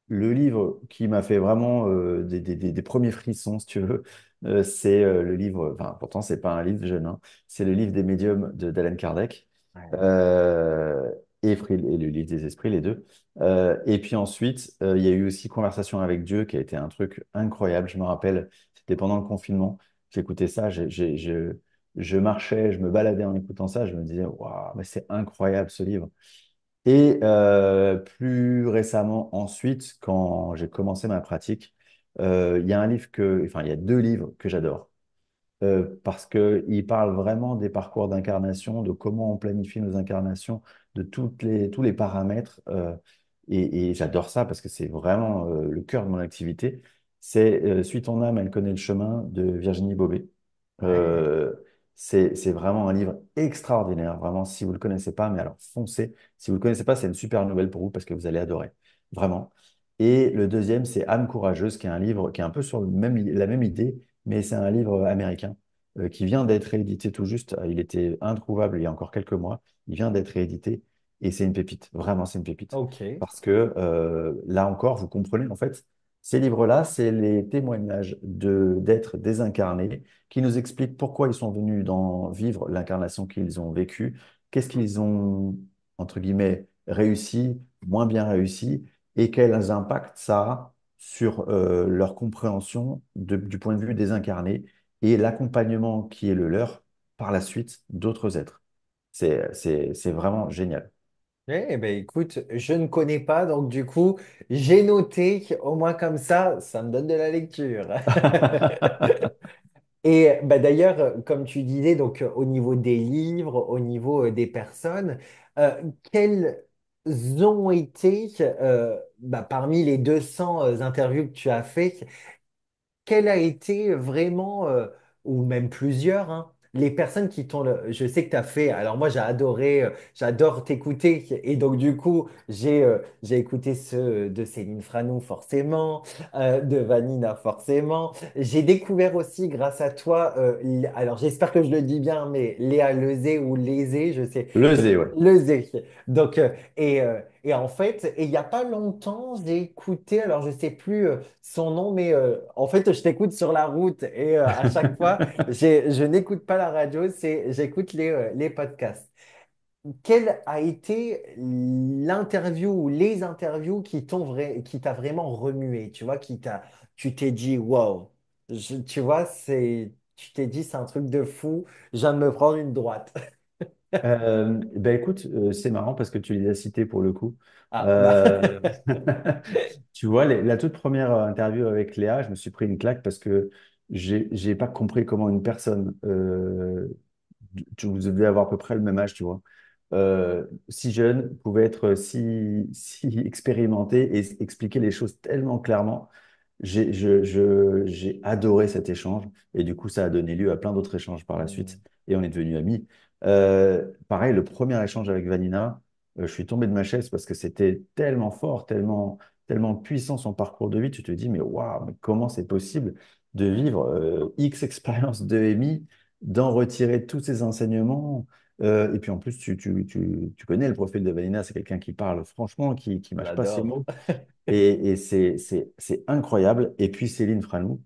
le livre qui m'a fait vraiment des premiers frissons, si tu veux, c'est le livre, enfin, pourtant, c'est pas un livre jeune, hein, c'est le livre des médiums d'Alan Kardec Ouais. euh, et le livre des esprits, les deux. Et puis ensuite, il y a eu aussi Conversation avec Dieu qui a été un truc incroyable. Je me rappelle, c'était pendant le confinement, j'écoutais ça, je marchais, je me baladais en écoutant ça, je me disais, waouh, mais c'est incroyable ce livre. Et plus récemment, ensuite, quand j'ai commencé ma pratique, il y a un livre enfin, il y a 2 livres que j'adore parce qu'ils parlent vraiment des parcours d'incarnation, de comment on planifie nos incarnations, de tous les paramètres. Et j'adore ça parce que c'est vraiment le cœur de mon activité. C'est Suis ton âme, elle connaît le chemin de Virginie Bobet. Ouais. Euh, c'est vraiment un livre extraordinaire. Vraiment, si vous ne le connaissez pas, mais alors foncez. Si vous ne le connaissez pas, c'est une super nouvelle pour vous parce que vous allez adorer. Vraiment. Et le deuxième, c'est Âme courageuse, qui est un livre qui est un peu sur la même idée, mais c'est un livre américain qui vient d'être réédité tout juste. Il était introuvable il y a encore quelques mois. Il vient d'être réédité et c'est une pépite. Vraiment, c'est une pépite. Ok. Parce que là encore, vous comprenez, en fait, ces livres-là, c'est les témoignages d'êtres désincarnés qui nous expliquent pourquoi ils sont venus vivre l'incarnation qu'ils ont vécue, qu'est-ce qu'ils ont, entre guillemets, réussi, moins bien réussi, et quels impacts ça a sur leur compréhension du point de vue désincarné et l'accompagnement qui est le leur par la suite d'autres êtres. C'est vraiment génial. Eh ben écoute, je ne connais pas, donc du coup, j'ai noté, au moins comme ça me donne de la lecture. Et bah, d'ailleurs, comme tu disais, donc au niveau des livres, au niveau des personnes, quelles ont été, bah, parmi les 200 interviews que tu as fait, quel a été vraiment, ou même plusieurs, hein, les personnes qui t'ont... Je sais que tu as fait... Alors moi, j'ai adoré, j'adore t'écouter. Et donc, du coup, j'ai écouté ceux de Céline Franou, forcément, de Vanina, forcément. J'ai découvert aussi, grâce à toi, alors j'espère que je le dis bien, mais Léa Lezé ou Lézé, je sais. Le zé, ouais. Lezé. Donc, et en fait, et il n'y a pas longtemps, j'ai écouté, alors je sais plus son nom, mais en fait, je t'écoute sur la route et à chaque fois, je n'écoute pas la radio, j'écoute les podcasts. Quelle a été l'interview ou les interviews qui t'a vraiment remué, tu vois, tu t'es dit, wow, tu vois, tu t'es dit, c'est un truc de fou, je viens de me prendre une droite. Ben écoute, c'est marrant parce que tu les as cités pour le coup. Ah, bah. Euh, Tu vois, la toute première interview avec Léa, je me suis pris une claque parce que j'ai pas compris comment une personne, vous devez avoir à peu près le même âge, tu vois, si jeune, pouvait être si expérimenté et expliquer les choses tellement clairement. J'ai adoré cet échange et du coup, ça a donné lieu à plein d'autres échanges par la suite Hmm. et on est devenus amis. Pareil, le premier échange avec Vanina, je suis tombé de ma chaise parce que c'était tellement fort, tellement puissant son parcours de vie. Tu te dis, mais waouh, mais comment c'est possible de vivre X expériences de MI, d'en retirer tous ces enseignements. Et puis en plus, tu connais le profil de Vanina, c'est quelqu'un qui parle franchement, qui mâche pas ses J'adore. mots. Et c'est incroyable. Et puis Céline Franou.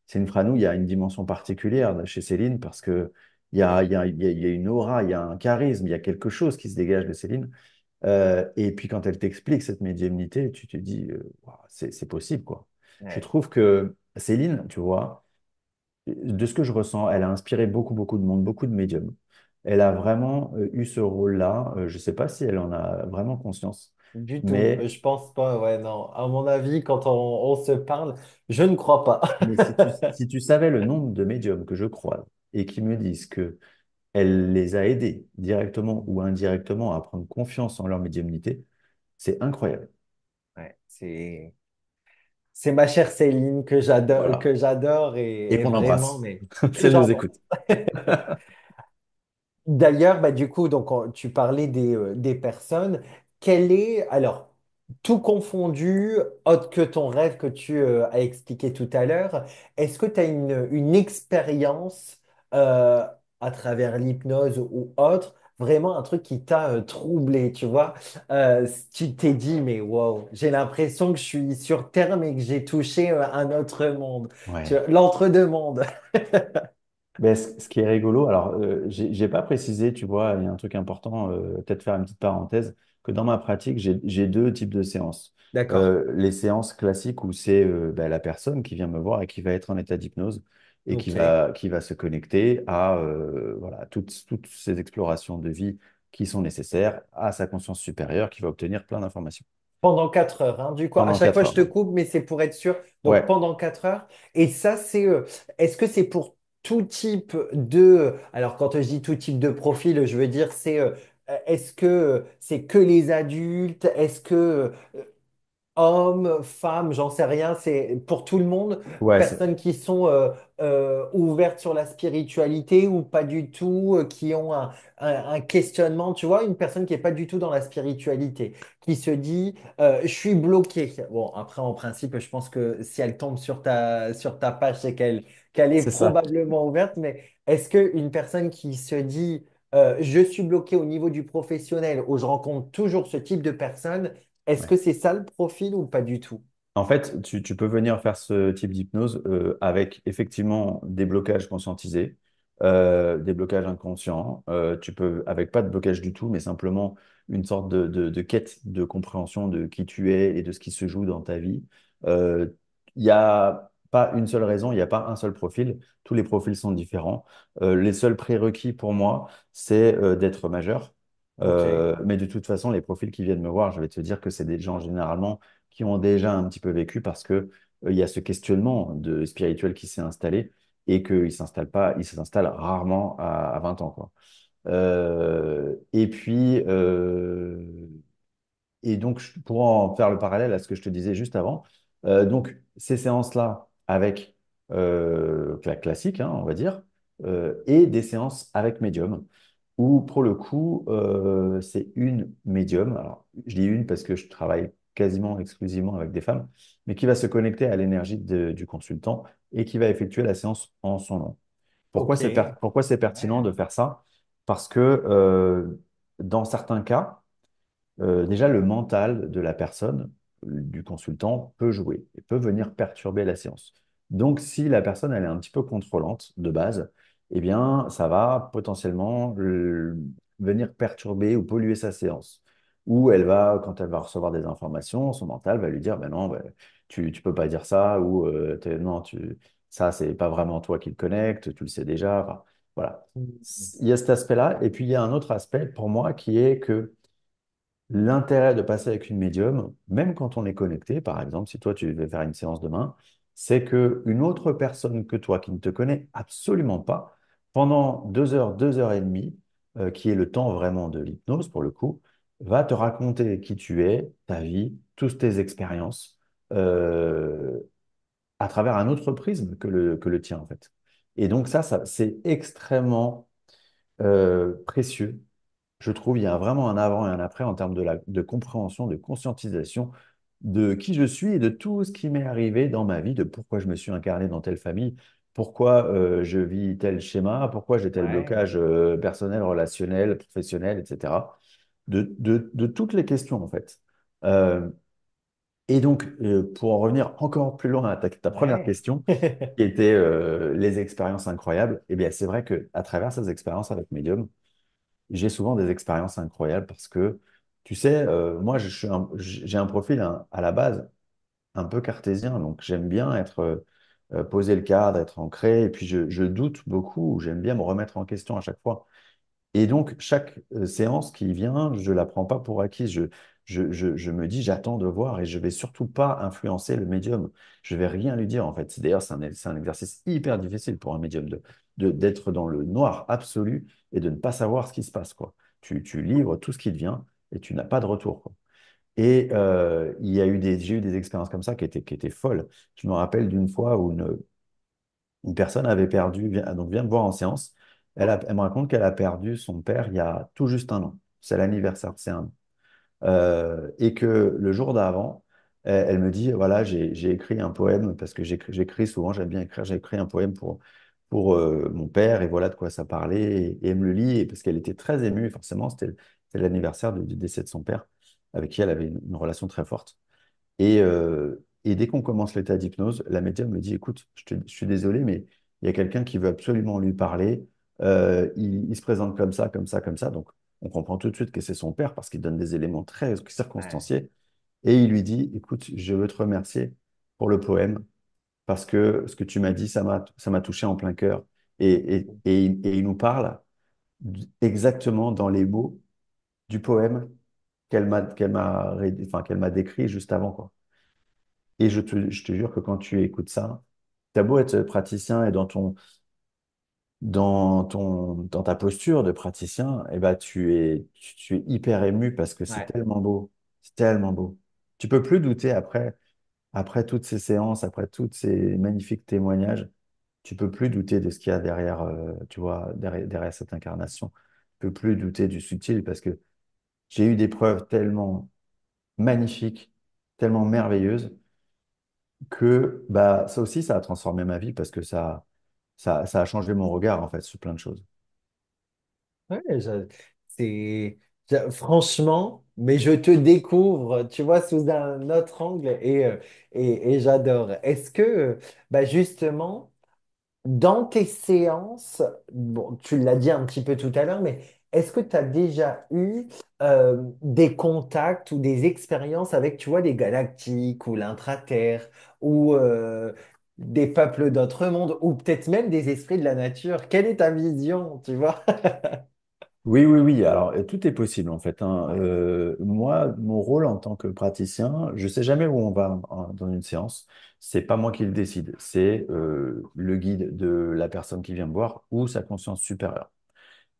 Céline Franou, il y a une dimension particulière chez Céline parce que il y a une aura, il y a un charisme, il y a quelque chose qui se dégage de Céline. Et puis quand elle t'explique cette médiumnité, tu te dis, Waouh, c'est possible, quoi. Je Ouais. trouve que Céline, tu vois, de ce que je ressens, elle a inspiré beaucoup, beaucoup de monde, beaucoup de médiums. Elle a vraiment eu ce rôle-là. Je ne sais pas si elle en a vraiment conscience, Du tout. mais Je pense pas, ouais, non. À mon avis, quand on se parle, je ne crois pas. Mais si tu savais le nombre de médiums que je crois et qui me disent que elle les a aidés directement ou indirectement à prendre confiance en leur médiumnité, c'est incroyable. Ouais, c'est ma chère Céline Voilà. que j'adore Et et qu'on vraiment, embrasse. mais Si que elle nous j'embrasse. écoute. D'ailleurs, bah, du coup, donc, tu parlais des personnes. Quel est, alors, tout confondu, autre que ton rêve que tu as expliqué tout à l'heure, est-ce que tu as une expérience euh, à travers l'hypnose ou autre, vraiment un truc qui t'a troublé, tu vois? Tu t'es dit, mais wow, j'ai l'impression que je suis sur Terre, mais que j'ai touché un autre monde, Ouais. l'entre-deux-mondes. Mais ce qui est rigolo, alors, j'ai pas précisé, tu vois, il y a un truc important, peut-être faire une petite parenthèse, que dans ma pratique, j'ai deux types de séances. D'accord. Les séances classiques où c'est bah, la personne qui vient me voir et qui va être en état d'hypnose et Ok. qui va se connecter à voilà, toutes ces explorations de vie qui sont nécessaires à sa conscience supérieure qui va obtenir plein d'informations Pendant 4 heures, hein. Du coup, à pendant chaque fois, 4 je heures. te coupe, mais c'est pour être sûr. Donc, Ouais, pendant 4 heures. Et ça, est-ce que c'est pour tout type de... Alors, quand je dis tout type de profil, je veux dire, est-ce que c'est que les adultes? Est-ce que hommes, femmes, j'en sais rien, c'est pour tout le monde, ouais, personnes qui sont ouvertes sur la spiritualité ou pas du tout, qui ont un questionnement, tu vois, une personne qui n'est pas du tout dans la spiritualité, qui se dit, je suis bloqué. Bon, après, en principe, je pense que si elle tombe sur ta page, c'est qu'elle est c'est ça. probablement ouverte, mais est-ce qu'une personne qui se dit, je suis bloqué au niveau du professionnel, où je rencontre toujours ce type de personnes, est-ce Ouais. que c'est ça le profil ou pas du tout? En fait, tu peux venir faire ce type d'hypnose avec effectivement des blocages conscientisés, des blocages inconscients. Tu peux, avec pas de blocage du tout, mais simplement une sorte de quête de compréhension de qui tu es et de ce qui se joue dans ta vie. Euh, Il n'y a pas une seule raison, il n'y a pas un seul profil. Tous les profils sont différents. Les seuls prérequis pour moi, c'est d'être majeur. Ok, Mais de toute façon, les profils qui viennent me voir, je vais te dire que c'est des gens généralement qui ont déjà un petit peu vécu parce que il y a ce questionnement de spirituel qui s'est installé et qu'il s'installe pas, il s'installe rarement à 20 ans, quoi. Et puis, et donc, pour en faire le parallèle à ce que je te disais juste avant, donc ces séances-là avec la classique, hein, on va dire, et des séances avec médium, où pour le coup, c'est une médium. Alors, je dis une parce que je travaille quasiment exclusivement avec des femmes, mais qui va se connecter à l'énergie du consultant et qui va effectuer la séance en son nom. ok, Pourquoi c'est pertinent ouais, de faire ça? Parce que dans certains cas, déjà, le mental de la personne, du consultant, peut jouer et peut venir perturber la séance. Donc, si la personne elle est un petit peu contrôlante de base, eh bien, ça va potentiellement venir perturber ou polluer sa séance. Ou elle va, quand elle va recevoir des informations, son mental va lui dire, ben non, ben, tu peux pas dire ça, ou non, ça, c'est pas vraiment toi qui le connecte, tu le sais déjà. Enfin, Voilà. Mm. Il y a cet aspect-là. Et puis, il y a un autre aspect pour moi qui est que l'intérêt de passer avec une médium, même quand on est connecté, par exemple, si toi tu veux faire une séance demain, c'est que une autre personne que toi qui ne te connaît absolument pas, pendant 2 heures, 2 heures et demie, qui est le temps vraiment de l'hypnose pour le coup, va te raconter qui tu es, ta vie, toutes tes expériences, euh, à travers un autre prisme que le tien en fait. Et donc ça c'est extrêmement précieux. Je trouve il y a vraiment un avant et un après en termes de compréhension, de conscientisation de qui je suis et de tout ce qui m'est arrivé dans ma vie, de pourquoi je me suis incarné dans telle famille, pourquoi je vis tel schéma, pourquoi j'ai tel Ouais, blocage personnel, relationnel, professionnel, etc. De toutes les questions en fait. Euh, et donc, pour en revenir encore plus loin à ta première ouais. question, qui était les expériences incroyables, eh bien, c'est vrai que à travers ces expériences avec Medium, j'ai souvent des expériences incroyables parce que, tu sais, moi, j'ai un profil hein, à la base un peu cartésien, donc j'aime bien être poser le cadre, être ancré, et puis je doute beaucoup, j'aime bien me remettre en question à chaque fois. Et donc, chaque séance qui vient, je ne la prends pas pour acquise. Je me dis, j'attends de voir et je vais surtout pas influencer le médium. Je vais rien lui dire, en fait. D'ailleurs, c'est un exercice hyper difficile pour un médium d'être dans le noir absolu et de ne pas savoir ce qui se passe, quoi. Tu livres tout ce qui te vient et tu n'as pas de retour, quoi. Et j'ai eu des expériences comme ça qui étaient folles. Je me rappelle d'une fois où une personne avait perdu, donc vient me voir en séance. Elle me raconte qu'elle a perdu son père il y a tout juste un an. C'est l'anniversaire de ses un an. Et que le jour d'avant, elle me dit, voilà, j'ai écrit un poème, parce que j'écris souvent, j'aime bien écrire, j'ai écrit un poème pour mon père, et voilà de quoi ça parlait, et elle me le lit, et parce qu'elle était très émue, forcément, c'était l'anniversaire du décès de son père, avec qui elle avait une relation très forte. Et dès qu'on commence l'état d'hypnose, la médium me dit, écoute, je suis désolé, mais il y a quelqu'un qui veut absolument lui parler. Il se présente comme ça, comme ça, comme ça. Donc, on comprend tout de suite que c'est son père parce qu'il donne des éléments très Ouais, circonstanciés. Et il lui dit, écoute, je veux te remercier pour le poème parce que ce que tu m'as dit, ça m'a touché en plein cœur. Et il nous parle exactement dans les mots du poème qu'elle m'a décrit juste avant, quoi. Et je te jure que quand tu écoutes ça, t'as beau être praticien et dans ta posture de praticien, eh ben, tu es hyper ému parce que c'est ouais. tellement beau. C'est tellement beau. Tu peux plus douter après toutes ces séances, après tous ces magnifiques témoignages, tu peux plus douter de ce qu'il y a derrière, tu vois, derrière cette incarnation. Tu peux plus douter du subtil parce que j'ai eu des preuves tellement magnifiques, tellement merveilleuses que bah, ça aussi, ça a transformé ma vie parce que ça a changé mon regard en fait sur plein de choses. Ouais, c'est, franchement, mais je te découvre, tu vois, sous un autre angle et j'adore. Est-ce que, bah justement, dans tes séances, bon, tu l'as dit un petit peu tout à l'heure, mais est-ce que tu as déjà eu des contacts ou des expériences avec, tu vois, des galactiques ou l'intraterre ou des peuples d'autres mondes ou peut-être même des esprits de la nature? Quelle est ta vision, tu vois? Oui, oui, oui. Alors, tout est possible en fait, hein. Moi, mon rôle en tant que praticien, je sais jamais où on va dans une séance. C'est pas moi qui le décide. C'est le guide de la personne qui vient me voir ou sa conscience supérieure.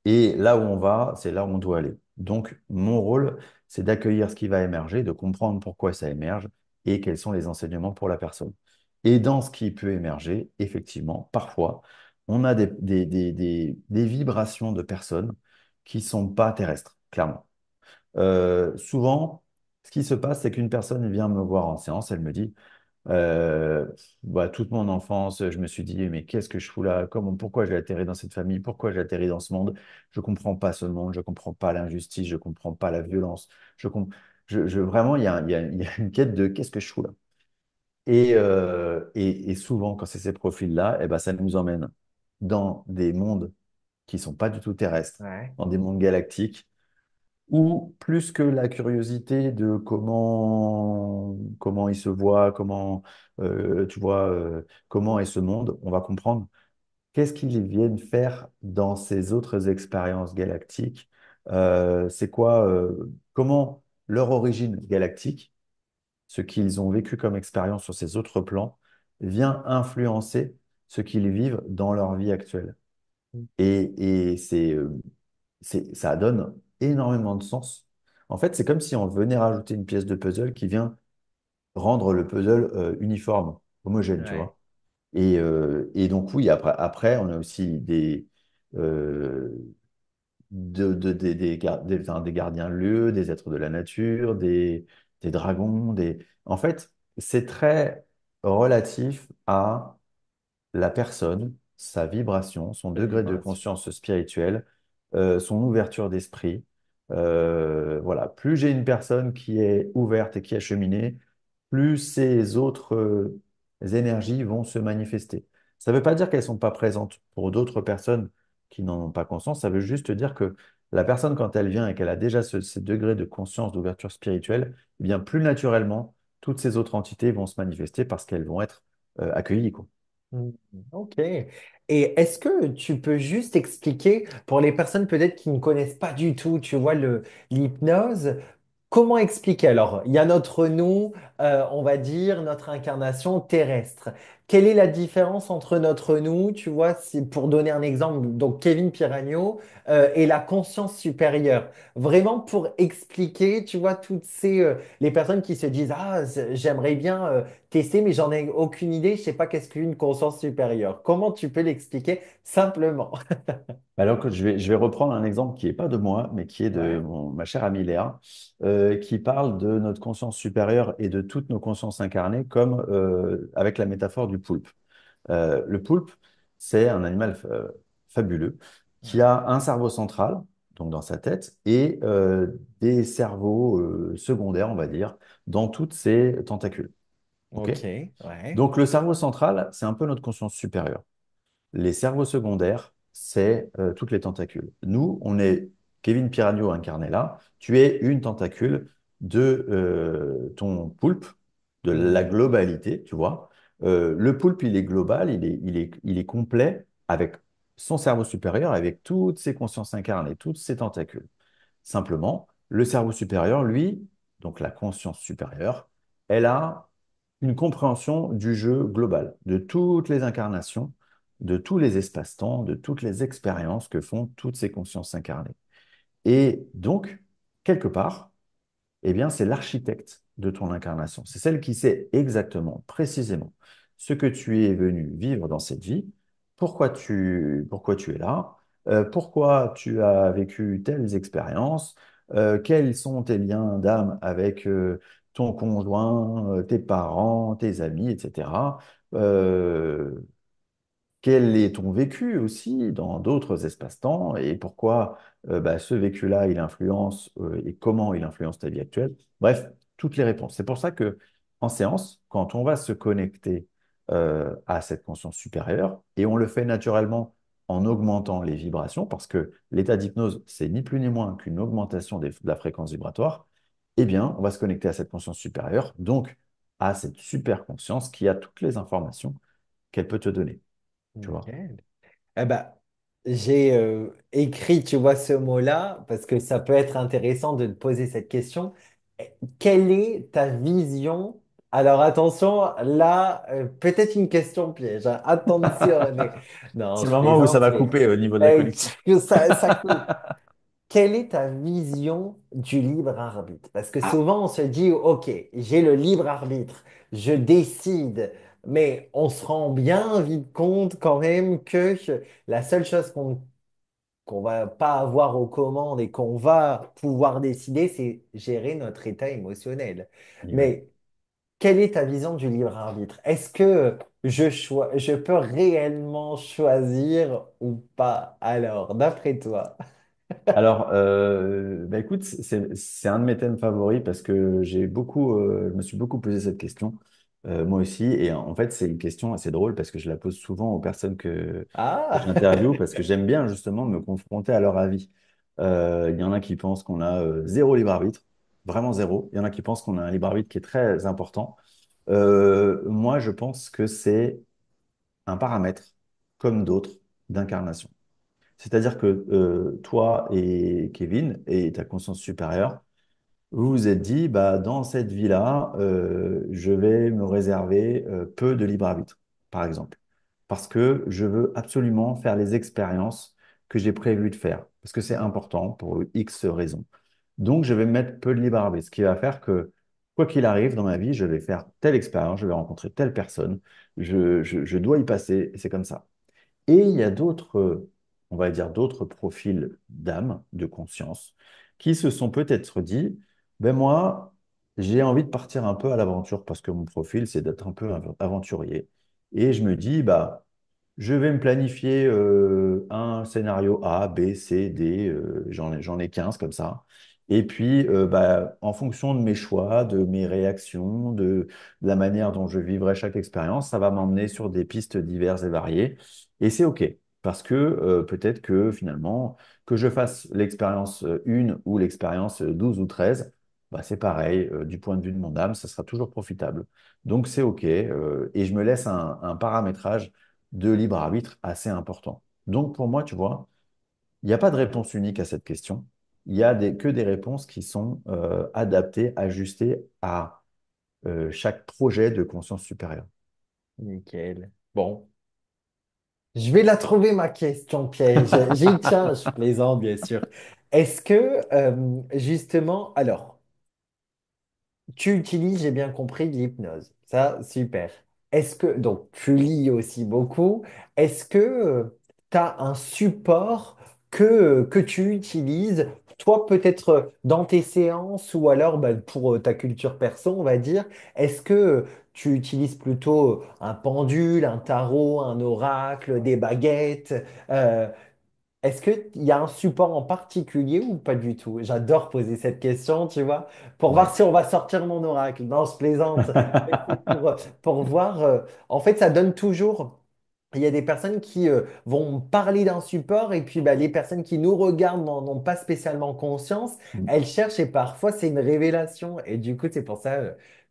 Et là où on va, c'est là où on doit aller. Donc, mon rôle, c'est d'accueillir ce qui va émerger, de comprendre pourquoi ça émerge et quels sont les enseignements pour la personne. Et dans ce qui peut émerger, effectivement, parfois, on a des vibrations de personnes qui sont pas terrestres, clairement. Souvent, ce qui se passe, c'est qu'une personne vient me voir en séance, elle me dit, euh, toute mon enfance, je me suis dit, mais qu'est-ce que je fous là? Pourquoi j'ai atterri dans cette famille? Pourquoi j'ai atterri dans ce monde? Je comprends pas ce monde, je comprends pas l'injustice, je comprends pas la violence. Je, com- vraiment, il y a une quête de qu'est-ce que je fous là? Et souvent, quand c'est ces profils-là, eh ben, ça nous emmène dans des mondes qui sont pas du tout terrestres, Ouais. dans des mondes galactiques ou plus que la curiosité de comment il se voit, tu vois, comment est ce monde, on va comprendre. qu'est-ce qu'ils viennent faire dans ces autres expériences galactiques? C'est quoi, comment leur origine galactique, ce qu'ils ont vécu comme expérience sur ces autres plans, vient influencer ce qu'ils vivent dans leur vie actuelle. Et ça donne énormément de sens. En fait, c'est comme si on venait rajouter une pièce de puzzle qui vient rendre le puzzle uniforme, homogène, tu Ouais, vois. Et donc, oui, après, on a aussi euh, des gardiens lieux, des êtres de la nature, des dragons. En fait, c'est très relatif à la personne, sa vibration, son la degré de vibration. conscience spirituelle, son ouverture d'esprit. Voilà, plus j'ai une personne qui est ouverte et qui a cheminé, plus ces autres énergies vont se manifester. Ça ne veut pas dire qu'elles ne sont pas présentes pour d'autres personnes qui n'en ont pas conscience, ça veut juste dire que la personne, quand elle vient et qu'elle a déjà ce degré de conscience, d'ouverture spirituelle, eh bien plus naturellement, toutes ces autres entités vont se manifester parce qu'elles vont être accueillies, quoi. Mm. Ok. Et est-ce que tu peux juste expliquer pour les personnes peut-être qui ne connaissent pas du tout, tu vois, l'hypnose, comment expliquer? Alors, il y a notre nous, on va dire, notre incarnation terrestre. Quelle est la différence entre notre nous, tu vois, pour donner un exemple, donc Kevin Piragno, et la conscience supérieure? Vraiment pour expliquer, tu vois, les personnes qui se disent, ah, j'aimerais bien tester, mais j'en ai aucune idée, je sais pas qu'est-ce qu'une conscience supérieure. Comment tu peux l'expliquer simplement? Alors que je vais reprendre un exemple qui n'est pas de moi, mais qui est de Ouais. ma chère amie Léa, qui parle de notre conscience supérieure et de toutes nos consciences incarnées comme avec la métaphore du poulpe. Le poulpe, c'est un animal fabuleux qui Ouais. a un cerveau central, donc dans sa tête, et des cerveaux secondaires, on va dire, dans toutes ses tentacules. OK? Ok, ouais. Donc le cerveau central, c'est un peu notre conscience supérieure. Les cerveaux secondaires, c'est toutes les tentacules. Nous, on est Kevin Piranio incarné là. Tu es une tentacule de ton poulpe, de la Hmm. globalité, tu vois. Le poulpe, il est global, il est complet avec son cerveau supérieur, avec toutes ses consciences incarnées, toutes ses tentacules. Simplement, le cerveau supérieur, lui, donc la conscience supérieure, elle a une compréhension du jeu global, de toutes les incarnations, de tous les espaces-temps, de toutes les expériences que font toutes ces consciences incarnées. Et donc, quelque part, eh bien, c'est l'architecte de ton incarnation. C'est celle qui sait exactement, précisément, ce que tu es venu vivre dans cette vie, pourquoi tu es là, pourquoi tu as vécu telles expériences, quels sont tes liens d'âme avec ton conjoint, tes parents, tes amis, etc. Euh, Quel est ton vécu aussi dans d'autres espaces-temps et pourquoi bah, ce vécu-là, il influence et comment il influence ta vie actuelle? Bref, toutes les réponses. C'est pour ça que en séance, quand on va se connecter à cette conscience supérieure, et on le fait naturellement en augmentant les vibrations, parce que l'état d'hypnose, c'est ni plus ni moins qu'une augmentation de la fréquence vibratoire, eh bien, on va se connecter à cette conscience supérieure, donc à cette super conscience qui a toutes les informations qu'elle peut te donner. Tu vois. Nickel. Eh ben, j'ai écrit, tu vois, ce mot-là, parce que ça peut être intéressant de te poser cette question. Quelle est ta vision? Alors attention, là, peut-être une question piège, hein. Attention. Non, C'est le je moment où ça plaisante, va mais couper au niveau de la connexion. que ça coupe. Quelle est ta vision du libre arbitre? Parce que Ah, souvent, on se dit, OK, j'ai le libre arbitre, je décide, mais on se rend bien vite compte quand même que la seule chose qu'on va pas avoir aux commandes et qu'on va pouvoir décider, c'est gérer notre état émotionnel. et oui. Mais quelle est ta vision du libre arbitre? Est-ce que je peux réellement choisir ou pas? Alors, d'après toi. Alors, bah écoute, c'est un de mes thèmes favoris parce que je me suis beaucoup posé cette question, moi aussi. Et en fait, c'est une question assez drôle parce que je la pose souvent aux personnes que Ah! j'interviewe parce que j'aime bien justement me confronter à leur avis. Il y en a qui pensent qu'on a zéro libre arbitre, vraiment zéro. Il y en a qui pensent qu'on a un libre arbitre qui est très important. Moi, je pense que c'est un paramètre comme d'autres. d'incarnation. C'est-à-dire que toi et Kevin et ta conscience supérieure, vous vous êtes dit, bah, dans cette vie-là, je vais me réserver peu de libre arbitre, par exemple, parce que je veux absolument faire les expériences que j'ai prévu de faire, parce que c'est important pour X raisons. Donc, je vais me mettre peu de libre arbitre, ce qui va faire que, quoi qu'il arrive dans ma vie, je vais faire telle expérience, je vais rencontrer telle personne, je dois y passer, et c'est comme ça. Et il y a d'autres, on va dire, d'autres profils d'âme, de conscience, qui se sont peut-être dit, ben moi, j'ai envie de partir un peu à l'aventure parce que mon profil, c'est d'être un peu aventurier. Et je me dis, bah, je vais me planifier un scénario A, B, C, D, j'en ai 15 comme ça. Et puis, bah, en fonction de mes choix, de mes réactions, de la manière dont je vivrai chaque expérience, ça va m'emmener sur des pistes diverses et variées. Et c'est OK, parce que peut-être que finalement, que je fasse l'expérience 1 ou l'expérience 12 ou 13, bah, c'est pareil, du point de vue de mon âme, ça sera toujours profitable. Donc c'est OK, et je me laisse un paramétrage de libre arbitre assez important. Donc pour moi, tu vois, il n'y a pas de réponse unique à cette question. Il y a que des réponses qui sont adaptées, ajustées à chaque projet de conscience supérieure. Nickel. Bon, je vais la trouver, ma question piège. J'y tiens, je plaisante, bien sûr. Est-ce que, justement, alors, tu utilises, j'ai bien compris, de l'hypnose. Ça, super. Est-ce que, donc, tu lis aussi beaucoup. Est-ce que tu as un support que tu utilises, toi, peut-être dans tes séances ou alors bah, pour ta culture perso, on va dire, est-ce que tu utilises plutôt un pendule, un tarot, un oracle, des baguettes? euh, Est-ce qu'il y a un support en particulier ou pas du tout? J'adore poser cette question, tu vois, pour voir Ouais. si on va sortir mon oracle. Non, je plaisante. Mais c'est pour voir. En fait, ça donne toujours. Il y a des personnes qui vont parler d'un support et puis bah, les personnes qui nous regardent n'ont pas spécialement conscience. Elles cherchent et parfois c'est une révélation. Et du coup, c'est pour ça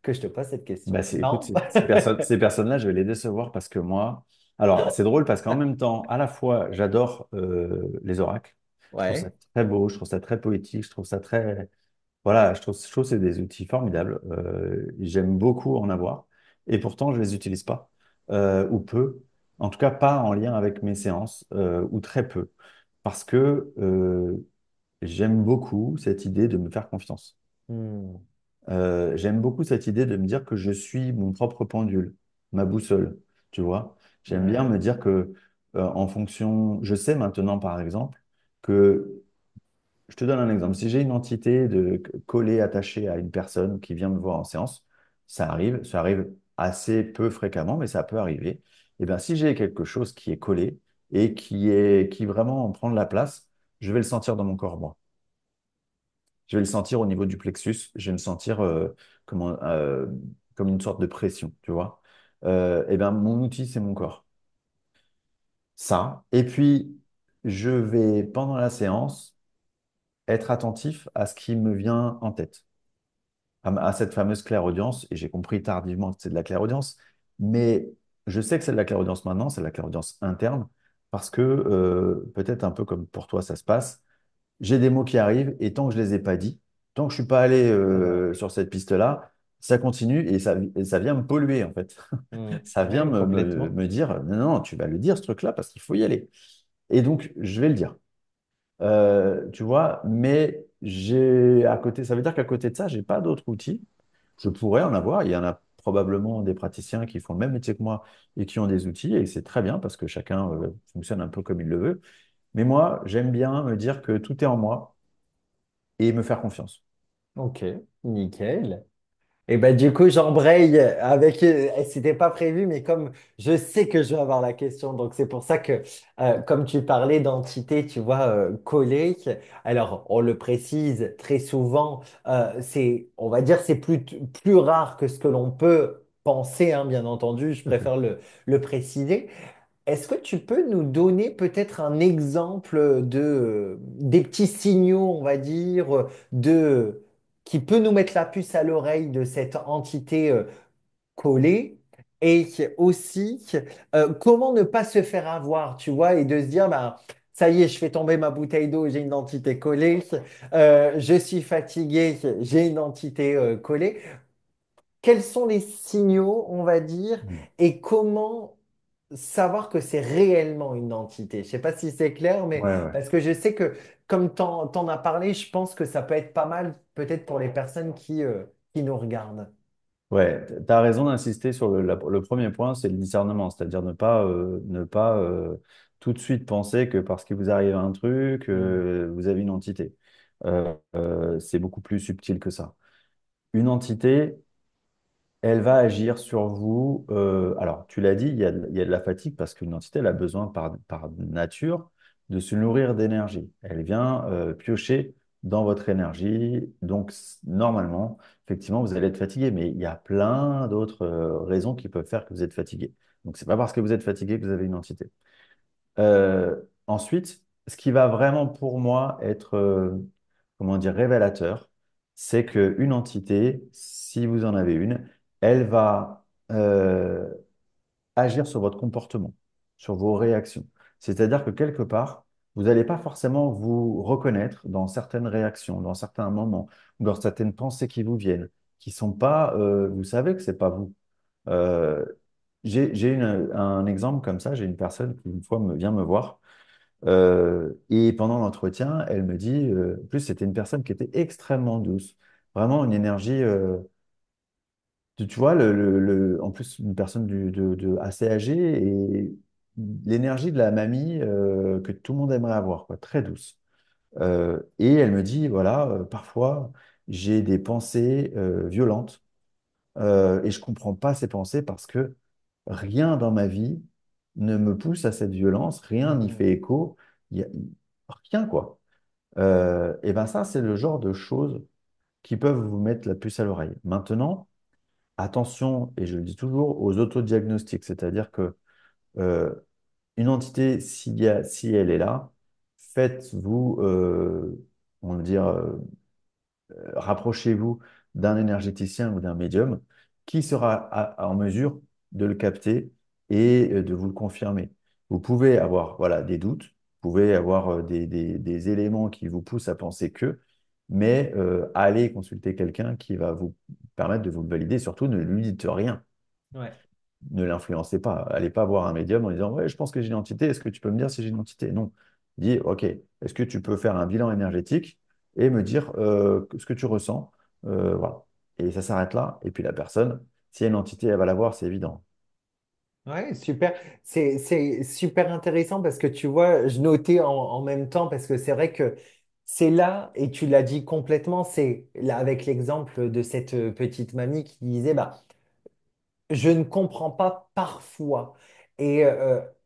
que je te pose cette question. Bah, écoute, Non? ces personnes-là, je vais les décevoir parce que moi, alors c'est drôle parce qu'en même temps, à la fois, j'adore les oracles. Je trouve ça Ouais. très beau, je trouve ça très poétique, je trouve ça très, voilà, je trouve que c'est des outils formidables. J'aime beaucoup en avoir et pourtant, je les utilise pas ou peu. En tout cas, pas en lien avec mes séances ou très peu parce que j'aime beaucoup cette idée de me faire confiance. Hmm. J'aime beaucoup cette idée de me dire que je suis mon propre pendule, ma boussole, tu vois. J'aime bien Ouais. me dire que, en fonction, je sais maintenant, par exemple, que, je te donne un exemple, si j'ai une entité collée, attachée à une personne qui vient me voir en séance, ça arrive assez peu fréquemment, mais ça peut arriver. Et bien, si j'ai quelque chose qui est collé et qui vraiment prend de la place, je vais le sentir dans mon corps, moi. Je vais le sentir au niveau du plexus, je vais me sentir comment, comme une sorte de pression, tu vois. Eh bien, mon outil, c'est mon corps. Ça. Et puis, je vais, pendant la séance, être attentif à ce qui me vient en tête, à cette fameuse clairaudience. Et j'ai compris tardivement que c'est de la clairaudience, mais je sais que c'est de la clairaudience maintenant, c'est de la clairaudience interne, parce que peut-être un peu comme pour toi, ça se passe. J'ai des mots qui arrivent et tant que je les ai pas dit, tant que je suis pas allé sur cette piste-là, ça continue et ça vient me polluer en fait. Hmm. Ça vient Ouais, complètement. me dire non, non, tu vas le dire ce truc-là parce qu'il faut y aller. Et donc je vais le dire. Tu vois, mais j'ai à côté, ça veut dire qu'à côté de ça, j'ai pas d'autres outils. Je pourrais en avoir. Il y en a probablement des praticiens qui font le même métier que moi et qui ont des outils et c'est très bien parce que chacun fonctionne un peu comme il le veut. Mais moi, j'aime bien me dire que tout est en moi et me faire confiance. Ok, nickel. Et ben du coup, j'embraye avec. C'était pas prévu, mais comme je sais que je vais avoir la question, donc c'est pour ça que, comme tu parlais d'entité, tu vois, collée. Alors, on le précise très souvent, on va dire, c'est plus rare que ce que l'on peut penser, hein, bien entendu. Je préfère le préciser. Est-ce que tu peux nous donner peut-être un exemple des petits signaux, on va dire, qui peut nous mettre la puce à l'oreille de cette entité collée? et aussi comment ne pas se faire avoir, tu vois, et de se dire, bah, ça y est, je fais tomber ma bouteille d'eau, j'ai une entité collée, je suis fatigué, j'ai une entité collée. Quels sont les signaux, on va dire, Mm. et comment savoir que c'est réellement une entité? Je sais pas si c'est clair, mais Ouais, ouais. parce que je sais que comme t'en as parlé, je pense que ça peut être pas mal peut-être pour les personnes qui nous regardent. Ouais, tu as raison d'insister sur le premier point, c'est le discernement, c'est-à-dire ne pas tout de suite penser que parce qu'il vous arrive un truc, Hmm. vous avez une entité. C'est beaucoup plus subtil que ça. Une entité, elle va agir sur vous. Alors, tu l'as dit, il y a de la fatigue parce qu'une entité, elle a besoin par nature de se nourrir d'énergie. Elle vient piocher dans votre énergie. Donc, normalement, effectivement, vous allez être fatigué, mais il y a plein d'autres raisons qui peuvent faire que vous êtes fatigué. Donc, c'est pas parce que vous êtes fatigué que vous avez une entité. Ensuite, ce qui va vraiment pour moi être, comment dire, révélateur, c'est qu'une entité, si vous en avez une, elle va agir sur votre comportement, sur vos réactions. C'est-à-dire que quelque part, vous n'allez pas forcément vous reconnaître dans certaines réactions, dans certains moments, dans certaines pensées qui vous viennent, qui sont pas, vous savez que c'est pas vous. Euh, un exemple comme ça, j'ai une personne qui une fois vient me voir. Et pendant l'entretien, elle me dit, en plus c'était une personne qui était extrêmement douce, vraiment une énergie, tu vois, en plus une personne assez âgée et l'énergie de la mamie que tout le monde aimerait avoir, quoi, très douce. Et elle me dit, voilà, parfois j'ai des pensées violentes et je comprends pas ces pensées parce que rien dans ma vie ne me pousse à cette violence, rien n'y Hmm. fait écho, rien quoi. Et ben ça, c'est le genre de choses qui peuvent vous mettre la puce à l'oreille. Maintenant, attention, et je le dis toujours, aux autodiagnostics, c'est-à-dire que euh, une entité, si elle est là, faites-vous, on va dire, rapprochez-vous d'un énergéticien ou d'un médium qui sera en mesure de le capter et de vous le confirmer. Vous pouvez avoir voilà, des doutes, vous pouvez avoir des éléments qui vous poussent à penser que, mais allez consulter quelqu'un qui va vous permettre de vous le valider. Surtout, ne lui dites rien, Ouais. ne l'influencez pas. Allez pas voir un médium en disant, ouais, je pense que j'ai une entité, est-ce que tu peux me dire si j'ai une entité? Non. Dis, ok, est-ce que tu peux faire un bilan énergétique et me dire ce que tu ressens? Voilà. Et ça s'arrête là. Et puis la personne, si elle a une entité, elle va la voir, c'est évident. Ouais, super. C'est super intéressant parce que tu vois, je notais en même temps parce que c'est vrai que c'est là, et tu l'as dit complètement, c'est là avec l'exemple de cette petite mamie qui disait, bah, je ne comprends pas parfois. Et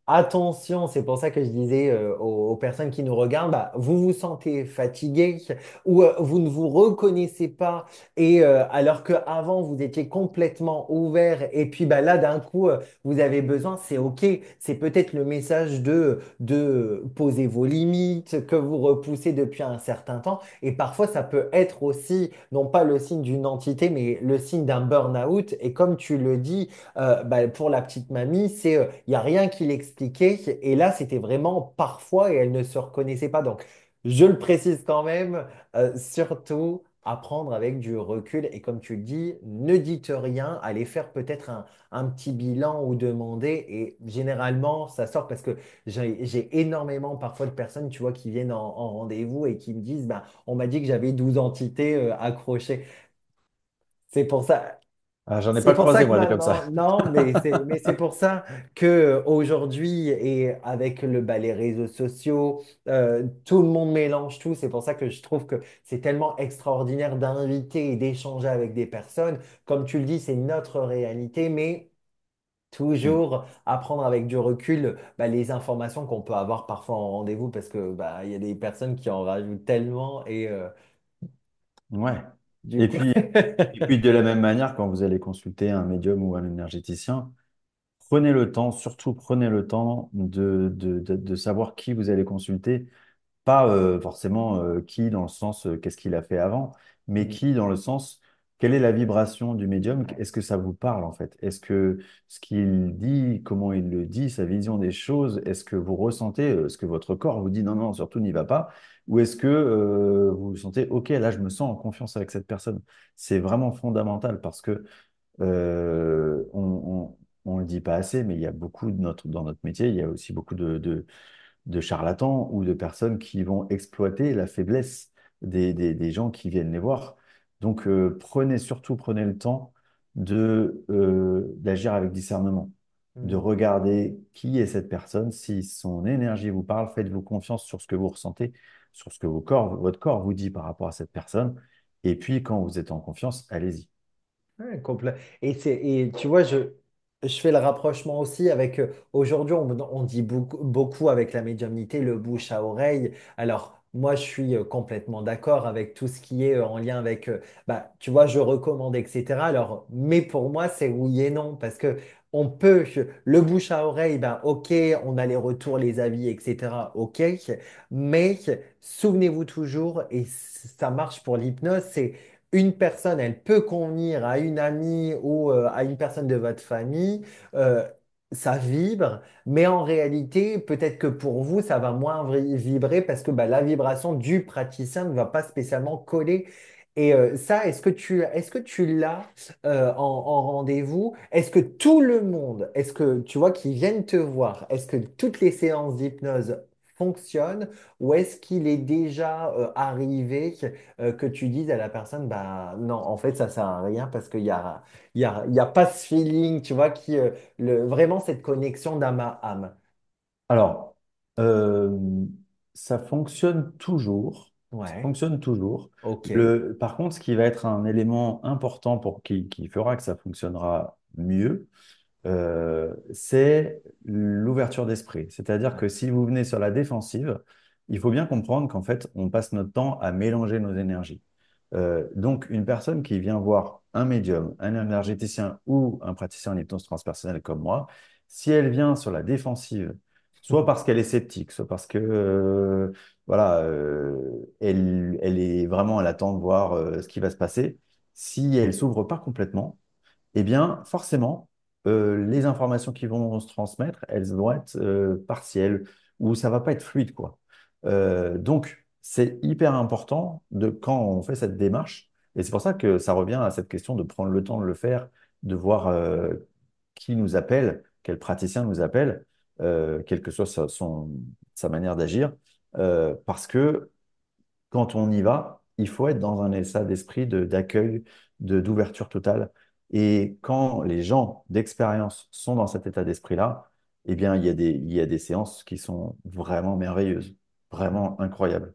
attention, c'est pour ça que je disais aux personnes qui nous regardent, bah, vous vous sentez fatigué ou vous ne vous reconnaissez pas et alors qu'avant vous étiez complètement ouvert et puis bah, là d'un coup vous avez besoin, c'est OK. C'est peut-être le message de poser vos limites que vous repoussez depuis un certain temps et parfois ça peut être aussi non pas le signe d'une entité mais le signe d'un burn-out et comme tu le dis, bah, pour la petite mamie, il n'y a rien qui l'expliquait. Et là, c'était vraiment parfois et elle ne se reconnaissait pas. Donc, je le précise quand même, surtout apprendre avec du recul. Et comme tu le dis, ne dites rien, allez faire peut-être un petit bilan ou demander. Et généralement, ça sort parce que j'ai énormément parfois de personnes, tu vois, qui viennent en rendez-vous et qui me disent, bah, on m'a dit que j'avais 12 entités accrochées. C'est pour ça. Ah, j'en ai C'est pas pour ça croisé, que moi, des comme ça. maintenant, non, mais c'est pour ça que aujourd'hui et avec bah, les réseaux sociaux, tout le monde mélange tout. C'est pour ça que je trouve que c'est tellement extraordinaire d'inviter et d'échanger avec des personnes. Comme tu le dis, c'est notre réalité, mais Mm. toujours apprendre avec du recul bah, les informations qu'on peut avoir parfois en rendez-vous parce que bah, il y a des personnes qui en rajoutent tellement et Ouais. du Et coup. puis, et puis, de la même manière, quand vous allez consulter un médium ou un énergéticien, prenez le temps, surtout prenez le temps de savoir qui vous allez consulter. Pas forcément qui dans le sens qu'est-ce qu'il a fait avant, mais qui dans le sens quelle est la vibration du médium? Est-ce que ça vous parle en fait? Est-ce que ce qu'il dit, comment il le dit, sa vision des choses, est-ce que vous ressentez, est-ce que votre corps vous dit non, non, surtout n'y va pas? Ou est-ce que vous vous sentez, ok, là je me sens en confiance avec cette personne? C'est vraiment fondamental parce que on le dit pas assez, mais il y a beaucoup dans notre métier, il y a aussi beaucoup de charlatans ou de personnes qui vont exploiter la faiblesse des gens qui viennent les voir. Donc, prenez le temps d'agir avec discernement, de Hmm. regarder qui est cette personne. Si son énergie vous parle, faites-vous confiance sur ce que vous ressentez, sur ce que votre corps vous dit par rapport à cette personne. Et puis, quand vous êtes en confiance, allez-y. Ouais, complet. Et tu vois, je fais le rapprochement aussi avec, aujourd'hui, on dit beaucoup avec la médiumnité, le bouche à oreille. Alors, moi, je suis complètement d'accord avec tout ce qui est en lien avec, bah, tu vois, je recommande, etc. Alors, mais pour moi, c'est oui et non, parce que le bouche à oreille, ben, ok, on a les retours, les avis, etc. Ok, mais souvenez-vous toujours, et ça marche pour l'hypnose, c'est une personne, elle peut convenir à une amie ou à une personne de votre famille, euh, ça vibre, mais en réalité, peut-être que pour vous, ça va moins vibrer parce que bah, la vibration du praticien ne va pas spécialement coller. Et ça, est-ce que tu l'as en rendez-vous? Est-ce que tout le monde, est-ce que tu vois, qui viennent te voir, est-ce que toutes les séances d'hypnose fonctionnent ou est-ce qu'il est déjà arrivé que tu dises à la personne, bah non, en fait, ça sert à rien parce qu'il y a pas ce feeling, tu vois, vraiment cette connexion d'âme à âme. Alors, euh, ça fonctionne toujours. Ça Ouais, fonctionne toujours. ok. Par contre, ce qui va être un élément important qui fera que ça fonctionnera mieux, c'est l'ouverture d'esprit. C'est-à-dire Ouais. que si vous venez sur la défensive, il faut bien comprendre qu'en fait, on passe notre temps à mélanger nos énergies. Donc, une personne qui vient voir un médium, un énergéticien ou un praticien en hypnose transpersonnelle comme moi, si elle vient sur la défensive, soit parce qu'elle est sceptique, soit parce que voilà, elle est vraiment, elle attend de voir ce qui va se passer. Si elle s'ouvre pas complètement, eh bien, forcément, les informations qui vont se transmettre, elles vont être partielles ou ça va pas être fluide, quoi. Donc, c'est hyper important quand on fait cette démarche, et c'est pour ça que ça revient à cette question de prendre le temps de le faire, de voir qui nous appelle, quel praticien nous appelle, quelle que soit sa manière d'agir, parce que quand on y va, il faut être dans un état d'esprit d'accueil, d'ouverture totale. Et quand les gens d'expérience sont dans cet état d'esprit-là, eh bien, il y a des séances qui sont vraiment merveilleuses, vraiment incroyables.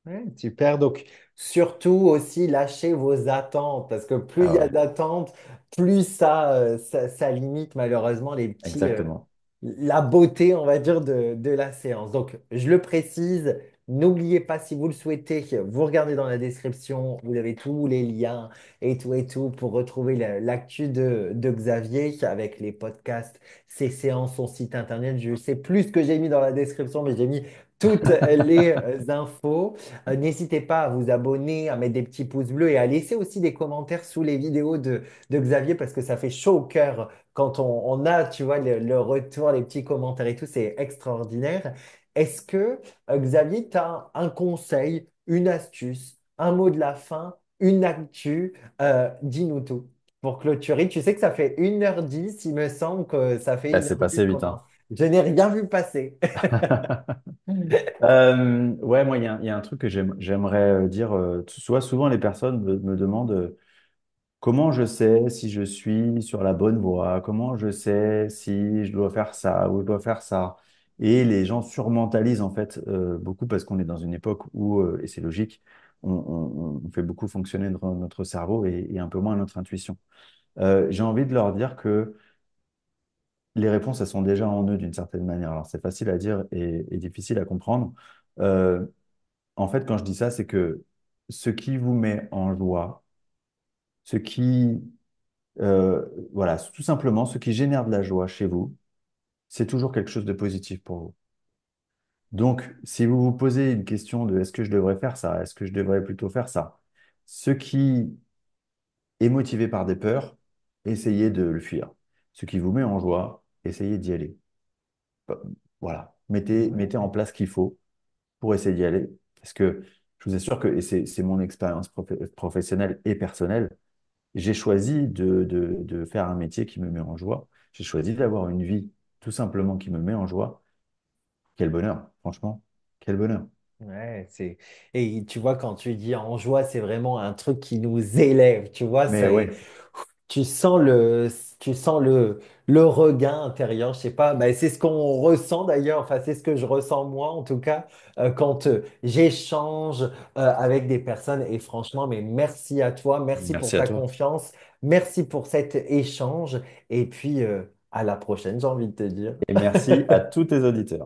Ouais, super. Donc, surtout aussi, lâchez vos attentes, parce que plus il Ah y a ouais, d'attentes, plus ça limite malheureusement exactement. la beauté, on va dire, de la séance. Donc, je le précise, n'oubliez pas, si vous le souhaitez, vous regardez dans la description, vous avez tous les liens et tout pour retrouver l'actu de Xavier avec les podcasts, ses séances, son site internet. Je sais plus ce que j'ai mis dans la description, mais j'ai mis toutes les infos. N'hésitez pas à vous abonner, à mettre des petits pouces bleus et à laisser aussi des commentaires sous les vidéos de Xavier parce que ça fait chaud au cœur quand on a, tu vois, le retour, les petits commentaires et tout, c'est extraordinaire. Est-ce que, Xavier, tu as un conseil, une astuce, un mot de la fin, une actu, dis-nous tout. Pour clôturer, tu sais que ça fait 1h10, il me semble que ça fait Ah, une c'est heure dix passé vite, qu'on hein. a. Je n'ai rien vu passer. Ouais, moi, il y a un truc que j'aimerais dire. Souvent, les personnes me demandent comment je sais si je suis sur la bonne voie, comment je sais si je dois faire ça ou je dois faire ça. Et les gens surmentalisent en fait beaucoup parce qu'on est dans une époque où, et c'est logique, on fait beaucoup fonctionner notre cerveau et un peu moins notre intuition. J'ai envie de leur dire que les réponses, elles sont déjà en eux d'une certaine manière. Alors, c'est facile à dire et difficile à comprendre. Euh, En fait, quand je dis ça, c'est que ce qui vous met en joie, ce qui, voilà, tout simplement, ce qui génère de la joie chez vous, c'est toujours quelque chose de positif pour vous. Donc, si vous vous posez une question de est-ce que je devrais faire ça, est-ce que je devrais plutôt faire ça, ce qui est motivé par des peurs, essayez de le fuir. Ce qui vous met en joie, essayez d'y aller. Bah, voilà, mettez en Ouais. place ce qu'il faut pour essayer d'y aller. Parce que je vous assure que, et c'est mon expérience professionnelle et personnelle, j'ai choisi de faire un métier qui me met en joie. J'ai choisi d'avoir une vie tout simplement qui me met en joie. Quel bonheur, franchement, quel bonheur. Ouais, et tu vois, quand tu dis en joie, c'est vraiment un truc qui nous élève, tu vois, Mais ouais, tu sens tu sens le regain intérieur, je sais pas, bah, c'est ce qu'on ressent d'ailleurs, enfin, c'est ce que je ressens moi en tout cas, quand j'échange avec des personnes, et franchement, mais merci à toi, merci pour merci à ta toi. confiance, merci pour cet échange, et puis à la prochaine, j'ai envie de te dire. Et merci à tous tes auditeurs.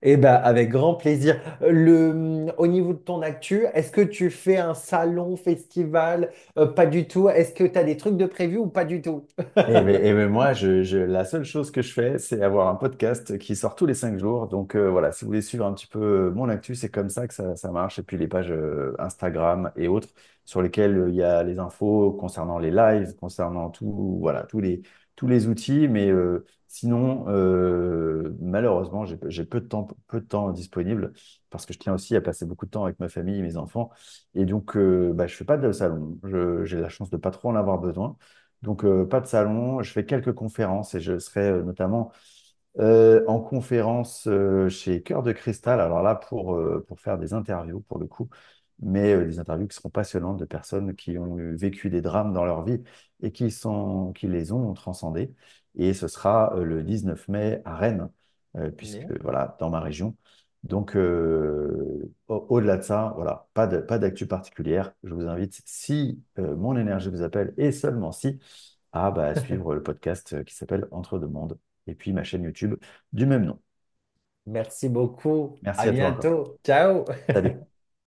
Eh ben, avec grand plaisir. Au niveau de ton actu, est-ce que tu fais un salon, festival? Pas du tout. Est-ce que tu as des trucs de prévu ou pas du tout? Et ben moi, la seule chose que je fais, c'est avoir un podcast qui sort tous les 5 jours. Donc voilà, si vous voulez suivre un petit peu mon actu, c'est comme ça que ça marche. Et puis les pages Instagram et autres sur lesquelles il y a les infos concernant les lives, concernant tout, voilà, tous les outils. Mais sinon, malheureusement, j'ai peu de temps disponible parce que je tiens aussi à passer beaucoup de temps avec ma famille et mes enfants. Et donc, bah, je fais pas de salon. J'ai la chance de pas trop en avoir besoin. Donc, pas de salon. Je fais quelques conférences et je serai notamment en conférence chez Cœur de Cristal. Alors là, pour faire des interviews, pour le coup, mais des interviews qui seront passionnantes de personnes qui ont vécu des drames dans leur vie et qui les ont transcendés. Et ce sera le 19 mai à Rennes, puisque Bien. voilà, dans ma région. Donc, au-delà de ça, voilà, pas d'actu particulière. Je vous invite, si mon énergie vous appelle, et seulement si, à bah, suivre le podcast qui s'appelle Entre deux mondes, et puis ma chaîne YouTube du même nom. Merci beaucoup. À Merci à toi encore. bientôt. Ciao. Salut.